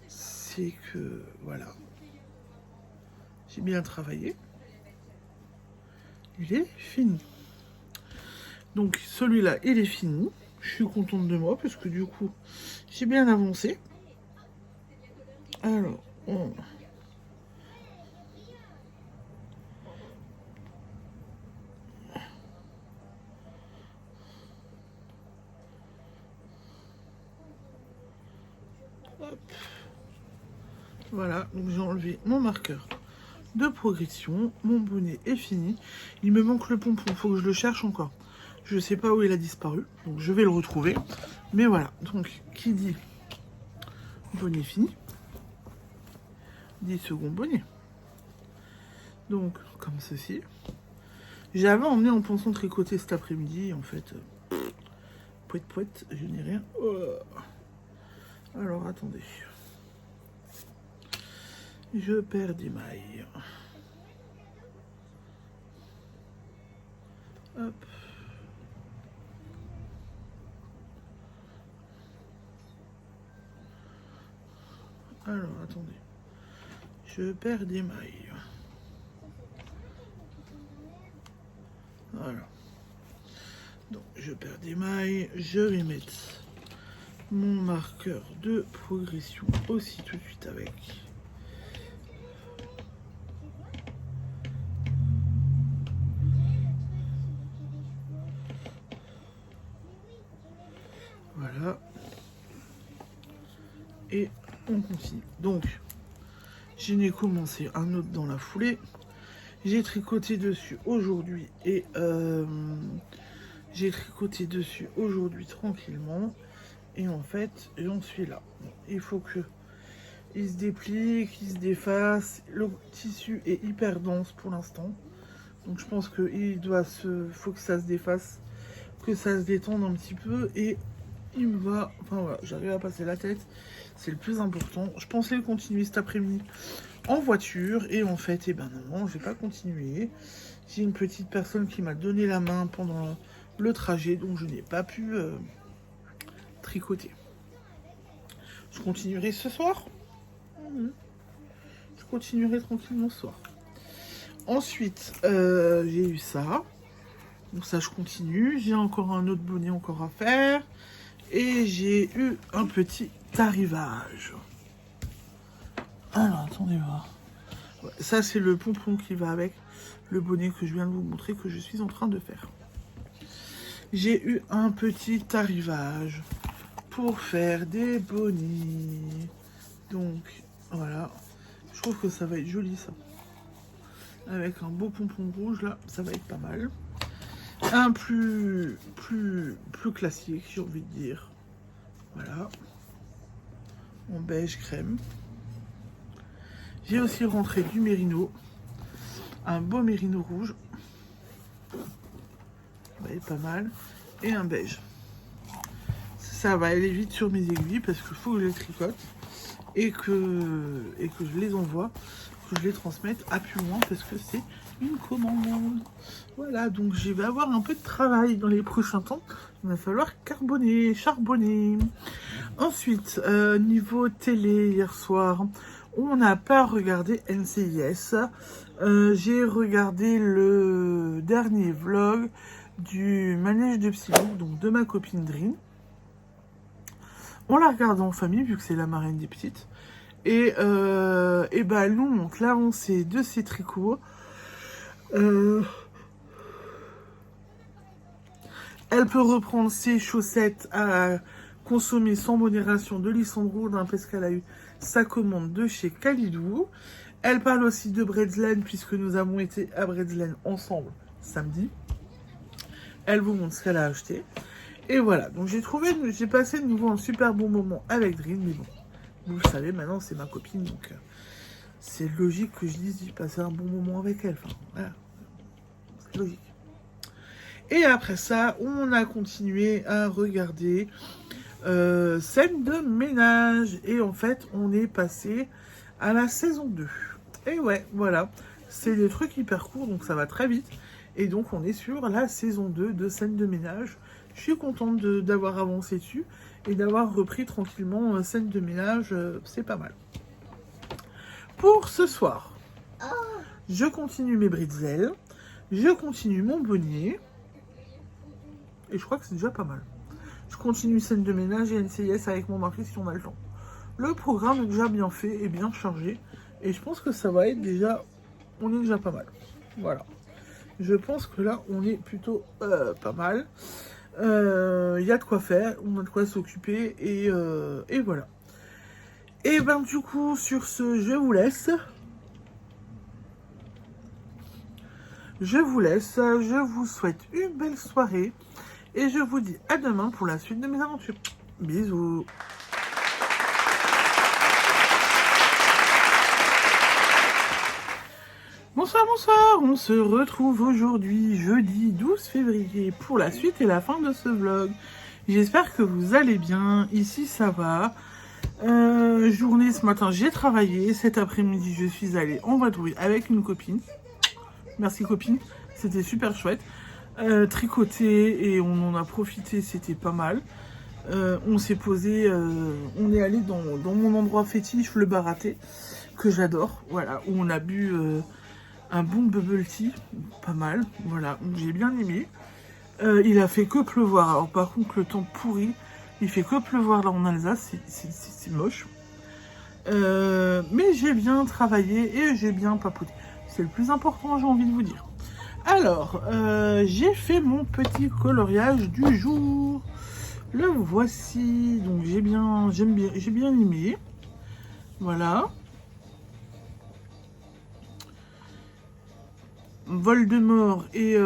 c'est que, voilà. J'ai bien travaillé. Il est fini. Donc, celui-là, il est fini. Je suis contente de moi parce que du coup, j'ai bien avancé. Alors, hop. Voilà, donc j'ai enlevé mon marqueur de progression. Mon bonnet est fini. Il me manque le pompon, il faut que je le cherche encore. Je ne sais pas où il a disparu, donc je vais le retrouver. Mais voilà, donc qui dit bonnet fini, 10 secondes bonnet. Donc, comme ceci. J'avais emmené en pensant tricoter cet après-midi, en fait. Pouette, pouette, je n'ai rien. Oh. Alors, attendez. Je perds des mailles. Hop. Alors, attendez. Je perds des mailles. Voilà. Donc, je perds des mailles. Je vais mettre mon marqueur de progression aussi tout de suite avec. et on continue. Donc, je n'ai commencé un autre dans la foulée. J'ai tricoté dessus aujourd'hui et tranquillement. Et en fait, j'en suis là. Il faut que il se déplie, qu'il se défasse. Le tissu est hyper dense pour l'instant. Donc je pense qu'il faut que ça se défasse, que ça se détende un petit peu. Et il me va... Enfin voilà, j'arrive à passer la tête. C'est le plus important. Je pensais le continuer cet après-midi en voiture. Et en fait, eh ben non, je vais pas continuer. J'ai une petite personne qui m'a donné la main pendant le trajet. Donc je n'ai pas pu tricoter. Je continuerai ce soir. Je continuerai tranquillement ce soir. Ensuite, j'ai eu ça. Donc ça, je continue. J'ai encore un autre bonnet encore à faire. Et j'ai eu un petit arrivage. Alors, attendez voir. Ouais, ça, c'est le pompon qui va avec le bonnet que je viens de vous montrer, que je suis en train de faire. J'ai eu un petit arrivage pour faire des bonnets. Donc, voilà. Je trouve que ça va être joli, ça. Avec un beau pompon rouge, là, ça va être pas mal. Un plus classique, j'ai envie de dire. Voilà. En beige crème. J'ai aussi rentré du mérino. Un beau mérino rouge. Ça va être pas mal. Et un beige. Ça va aller vite sur mes aiguilles parce qu'il faut que je les tricote. Et que je les envoie, que je les transmette à plus loin parce que c'est une commande. Voilà, donc je vais avoir un peu de travail dans les prochains temps. Il va falloir charbonner. Ensuite, niveau télé, hier soir, on n'a pas regardé NCIS. J'ai regardé le dernier vlog du manège de Psylou, donc de ma copine Drin. On l'a regardé en famille, vu que c'est la marraine des petites. Et bah, elle nous montre l'avancée de ses tricots. Elle peut reprendre ses chaussettes à consommer sans modération de Lissandro, parce qu'elle a eu sa commande de chez Kalidou. Elle parle aussi de Bredeslen, puisque nous avons été à Bredeslen ensemble samedi. Elle vous montre ce qu'elle a acheté. Et voilà, donc j'ai passé de nouveau un super bon moment avec Drin, mais bon, vous le savez, maintenant c'est ma copine, donc c'est logique que je dise d'y passer un bon moment avec elle, enfin, voilà, c'est logique. Et après ça, on a continué à regarder Scène de ménage, et en fait, on est passé à la saison 2. Et ouais, voilà, c'est des trucs hyper courts, donc ça va très vite, et donc on est sur la saison 2 de Scène de ménage. Je suis contente d'avoir avancé dessus et d'avoir repris tranquillement Scène de ménage, c'est pas mal. Pour ce soir, je continue mes bretzels, je continue mon bonnet, et je crois que c'est déjà pas mal. Je continue Scène de ménage et NCIS avec mon mari si on a le temps. Le programme est déjà bien fait et bien chargé, et je pense que ça va être déjà, on est déjà pas mal. Voilà. Je pense que là, on est plutôt pas mal. Y a de quoi faire, on a de quoi s'occuper et voilà. Et ben du coup sur ce je vous laisse. Je vous souhaite une belle soirée et je vous dis à demain pour la suite de mes aventures. Bisous. Bonsoir, on se retrouve aujourd'hui, jeudi 12 février, pour la suite et la fin de ce vlog. J'espère que vous allez bien, ici ça va. Journée ce matin, j'ai travaillé, cet après-midi je suis allée en vadrouille avec une copine. Merci copine, c'était super chouette. Tricoter et on en a profité, c'était pas mal. On s'est posé, on est allé dans mon endroit fétiche, le Baraté, que j'adore, voilà, où on a bu... un bon bubble tea, pas mal, voilà, j'ai bien aimé. Il a fait que pleuvoir, alors par contre le temps pourri, il fait que pleuvoir là en Alsace, c'est moche. Mais j'ai bien travaillé et j'ai bien papoté. C'est le plus important, j'ai envie de vous dire. Alors, j'ai fait mon petit coloriage du jour. Le voici. Donc j'ai bien aimé. Voilà. Voldemort et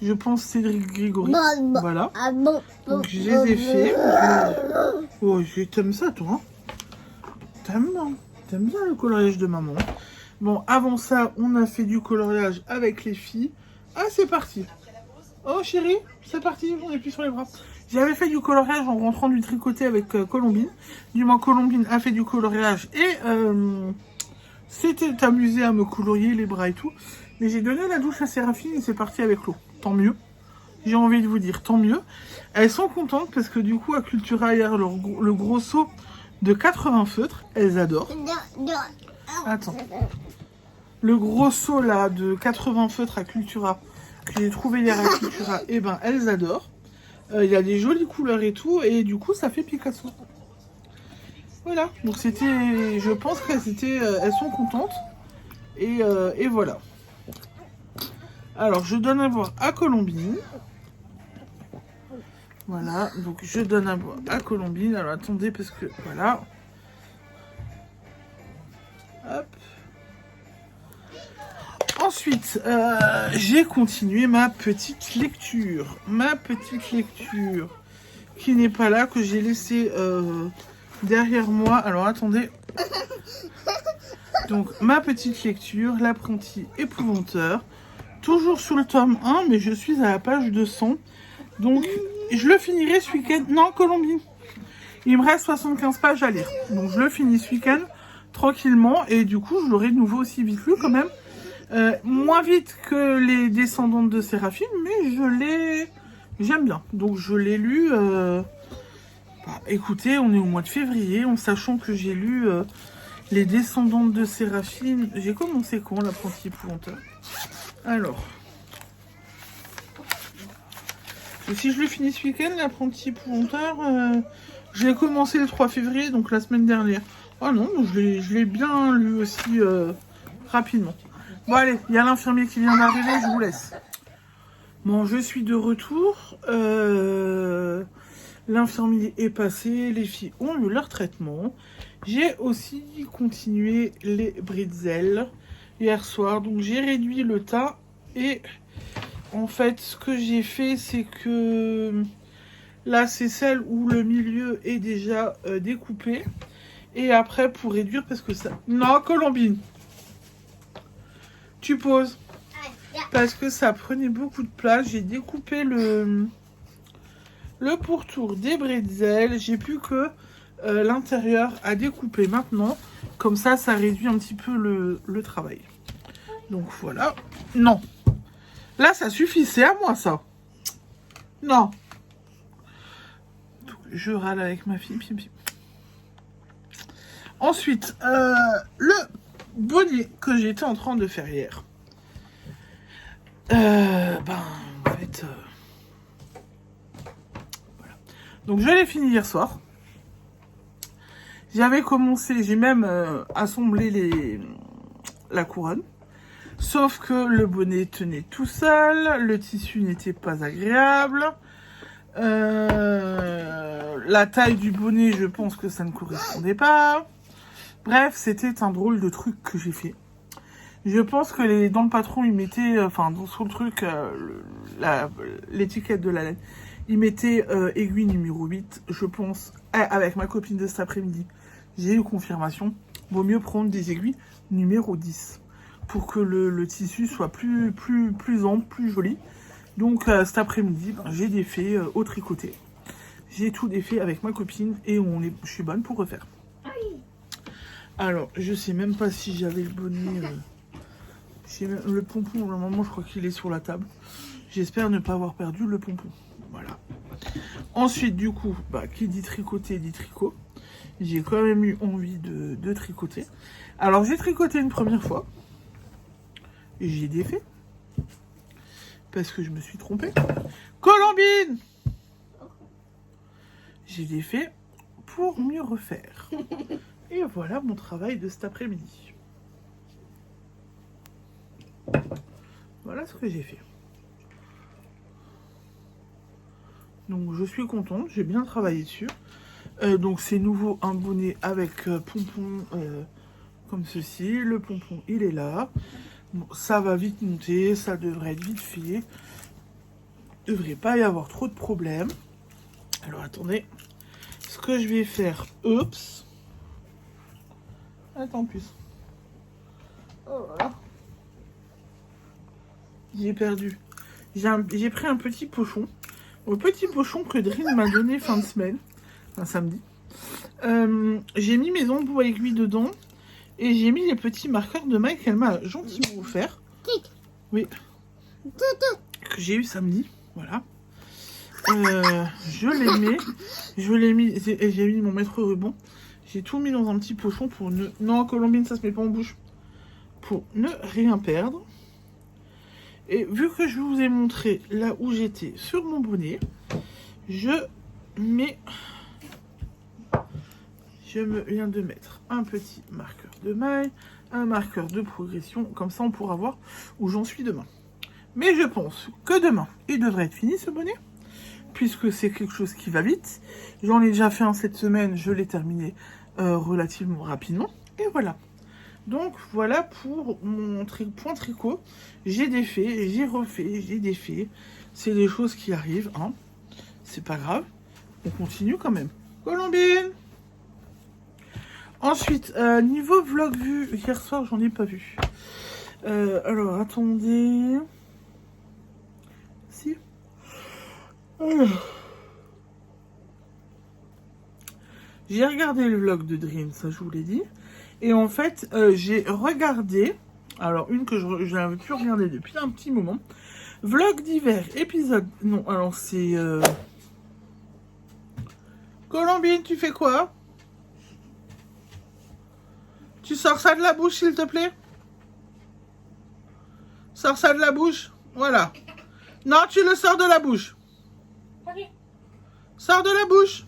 je pense Cédric Grégory. Voilà. Donc je les ai fait. Oh, t'aimes ça toi, hein? T'aimes bien le coloriage de maman. Bon, avant ça, on a fait du coloriage avec les filles. Ah, c'est parti. Oh chérie, c'est parti, on est plus sur les bras. J'avais fait du coloriage en rentrant du tricoté avec Colombine. Du moins, Colombine a fait du coloriage et s'était amusée à me colorier les bras et tout. Mais j'ai donné la douche à Séraphine et c'est parti avec l'eau. Tant mieux. J'ai envie de vous dire, tant mieux. Elles sont contentes parce que du coup, à Cultura, hier, le gros seau de 80 feutres, elles adorent. Attends. Le gros seau là de 80 feutres à Cultura, que j'ai trouvé hier à Cultura, et ben elles adorent. Il y a des jolies couleurs et tout, et du coup ça fait Picasso. Voilà, donc c'était, je pense qu'elles elles sont contentes, et voilà. Alors je donne à boire à Colombine. Voilà, donc je donne à boire à Colombine. Alors attendez, parce que voilà. Hop. Ensuite, j'ai continué ma petite lecture. Ma petite lecture qui n'est pas là, que j'ai laissée derrière moi. Alors attendez. Donc ma petite lecture, l'apprenti épouvanteur. Toujours sur le tome 1, mais je suis à la page 200. Donc je le finirai ce week-end. Non, Colombie. Il me reste 75 pages à lire. Donc je le finis ce week-end tranquillement. Et du coup, je l'aurai de nouveau aussi vite lu quand même. Moins vite que les descendantes de Séraphine, mais j'aime bien. Donc je l'ai lu. Écoutez, on est au mois de février, en sachant que j'ai lu les descendantes de Séraphine. J'ai commencé quand, l'apprenti épouvanteur? Alors. Si je le finis ce week-end, l'apprenti épouvanteur, je l'ai commencé le 3 février, donc la semaine dernière. Ah non, je l'ai bien lu aussi rapidement. Bon allez, il y a l'infirmier qui vient d'arriver, je vous laisse. Bon, je suis de retour. L'infirmier est passé, les filles ont eu leur traitement. J'ai aussi continué les bretzels hier soir, donc j'ai réduit le tas. Et en fait, ce que j'ai fait, c'est que là, c'est celle où le milieu est déjà découpé. Et après, pour réduire, parce que ça... Non, Colombine, tu poses. Parce que ça prenait beaucoup de place. J'ai découpé le pourtour des bretzels. J'ai plus que l'intérieur à découper maintenant. Comme ça, ça réduit un petit peu le travail. Donc voilà. Non. Là, ça suffit. C'est à moi, ça. Non. Donc, je râle avec ma fille. Ensuite, le bonnet que j'étais en train de faire hier. En fait, voilà. Donc je l'ai fini hier soir. J'avais commencé, j'ai même assemblé la couronne. Sauf que le bonnet tenait tout seul, le tissu n'était pas agréable. La taille du bonnet, je pense que ça ne correspondait pas. Bref, c'était un drôle de truc que j'ai fait. Je pense que dans le patron, ils mettaient, sur le truc, l'étiquette de la laine, ils mettaient aiguille numéro 8. Je pense, avec ma copine de cet après-midi, j'ai eu confirmation. Vaut mieux prendre des aiguilles numéro 10 pour que le tissu soit plus ample, plus joli. Donc cet après-midi, j'ai défait au tricoté. J'ai tout défait avec ma copine et je suis bonne pour refaire. Alors, je sais même pas si j'avais le bonnet... le pompon, normalement, je crois qu'il est sur la table. J'espère ne pas avoir perdu le pompon. Voilà. Ensuite, du coup, qui dit tricoter, dit tricot. J'ai quand même eu envie de tricoter. Alors, j'ai tricoté une première fois. Et j'ai défait. Parce que je me suis trompée. Colombine! J'ai défait pour mieux refaire. Et voilà mon travail de cet après-midi. Voilà ce que j'ai fait. Donc je suis contente, j'ai bien travaillé dessus. Donc c'est nouveau un bonnet avec pompon comme ceci. Le pompon il est là. Bon, ça va vite monter, ça devrait être vite fait. Il ne devrait pas y avoir trop de problèmes. Alors attendez. Ce que je vais faire, oups. Attends plus. Oh voilà. J'ai perdu. J'ai pris un petit pochon. Le petit pochon que Drin m'a donné fin de semaine. Enfin samedi. J'ai mis mes embouts avec lui dedans. Et j'ai mis les petits marqueurs de maille qu'elle m'a gentiment offert. Oui. Que j'ai eu samedi. Voilà. Je l'ai mis. Et j'ai mis mon maître ruban. J'ai tout mis dans un petit pochon pour ne... Non, Colombine, ça se met pas en bouche. Pour ne rien perdre. Et vu que je vous ai montré là où j'étais sur mon bonnet, je viens de mettre un petit marqueur de maille, un marqueur de progression. Comme ça, on pourra voir où j'en suis demain. Mais je pense que demain, il devrait être fini ce bonnet. Puisque c'est quelque chose qui va vite. J'en ai déjà fait un cette semaine, je l'ai terminé relativement rapidement. Et voilà. Donc voilà pour mon point tricot. J'ai défait, j'ai refait, j'ai défait. C'est des choses qui arrivent, hein. C'est pas grave. On continue quand même. Colombine! Ensuite, niveau vlog vu, hier soir, j'en ai pas vu. Alors, attendez. Si. J'ai regardé le vlog de Dream, ça je vous l'ai dit. Et en fait, j'ai regardé, alors une que je n'avais plus regardé depuis un petit moment. Vlog d'hiver, épisode... Non, alors c'est... Colombine, tu fais quoi? Tu sors ça de la bouche, s'il te plaît? Sors ça de la bouche. Voilà. Non, tu le sors de la bouche. Okay. Sors de la bouche.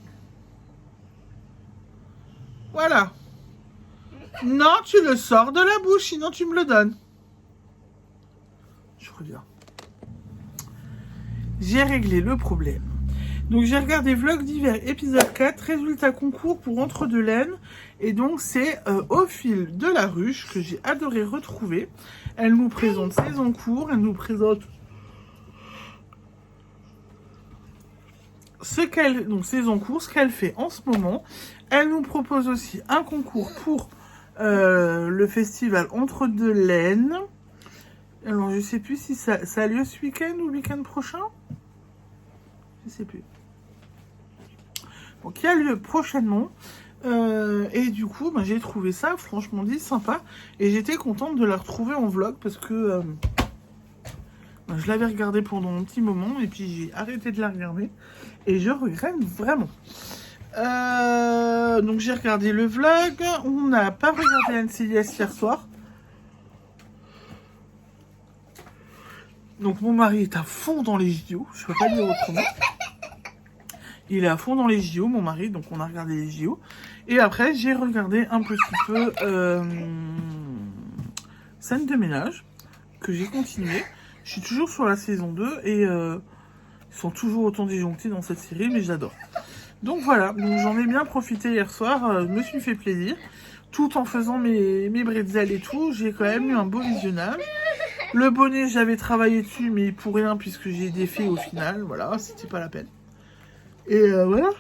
Voilà. Non, tu le sors de la bouche, sinon tu me le donnes. Je reviens. J'ai réglé le problème. Donc j'ai regardé vlog d'hiver épisode 4, résultat concours pour Entre deux laines. Et donc c'est Au fil de la ruche que j'ai adoré retrouver. Elle nous présente ses encours, elle nous présente ses encours, ce qu'elle fait en ce moment. Elle nous propose aussi un concours pour le festival Entre deux laines. Alors je sais plus si ça a lieu ce week-end ou le week-end prochain. Je sais plus. Donc il y a lieu prochainement. Et du coup, j'ai trouvé ça, franchement dit, sympa. Et j'étais contente de la retrouver en vlog parce que je l'avais regardée pendant un petit moment et puis j'ai arrêté de la regarder. Et je regrette vraiment. Donc j'ai regardé le vlog. On n'a pas regardé NCIS hier soir. Donc mon mari est à fond dans les JO. Je ne peux pas dire autrement. Il est à fond dans les JO, mon mari. Donc on a regardé les JO. Et après j'ai regardé un petit peu Scène de ménage. Que j'ai continué. Je suis toujours sur la saison 2. Et ils sont toujours autant disjonctés dans cette série. Mais j'adore. Donc voilà. Donc j'en ai bien profité hier soir. Je me suis fait plaisir. Tout en faisant mes bretzels et tout. J'ai quand même eu un beau visionnage. Le bonnet, j'avais travaillé dessus, mais pour rien, puisque j'ai défait au final. Voilà, c'était pas la peine. Et voilà.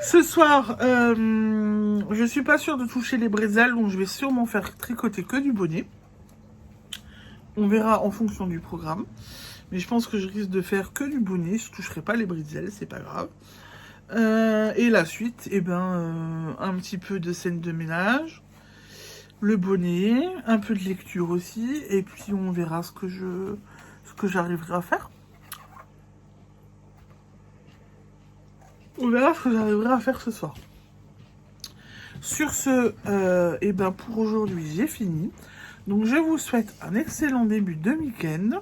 Ce soir, je suis pas sûre de toucher les bretzels, donc je vais sûrement faire tricoter que du bonnet. On verra en fonction du programme. Mais je pense que je risque de faire que du bonnet. Je toucherai pas les bretzels, c'est pas grave. Et la suite, un petit peu de scène de ménage. Le bonnet, un peu de lecture aussi, et puis on verra ce que j'arriverai à faire. On verra ce que j'arriverai à faire ce soir. Sur ce, pour aujourd'hui, j'ai fini. Donc je vous souhaite un excellent début de week-end,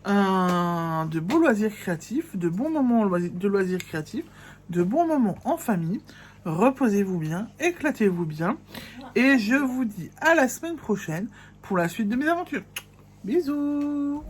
de beaux loisirs créatifs, de bons moments de loisirs créatifs, de bons moments en famille. Reposez-vous bien, éclatez-vous bien. Et je vous dis à la semaine prochaine pour la suite de mes aventures. Bisous!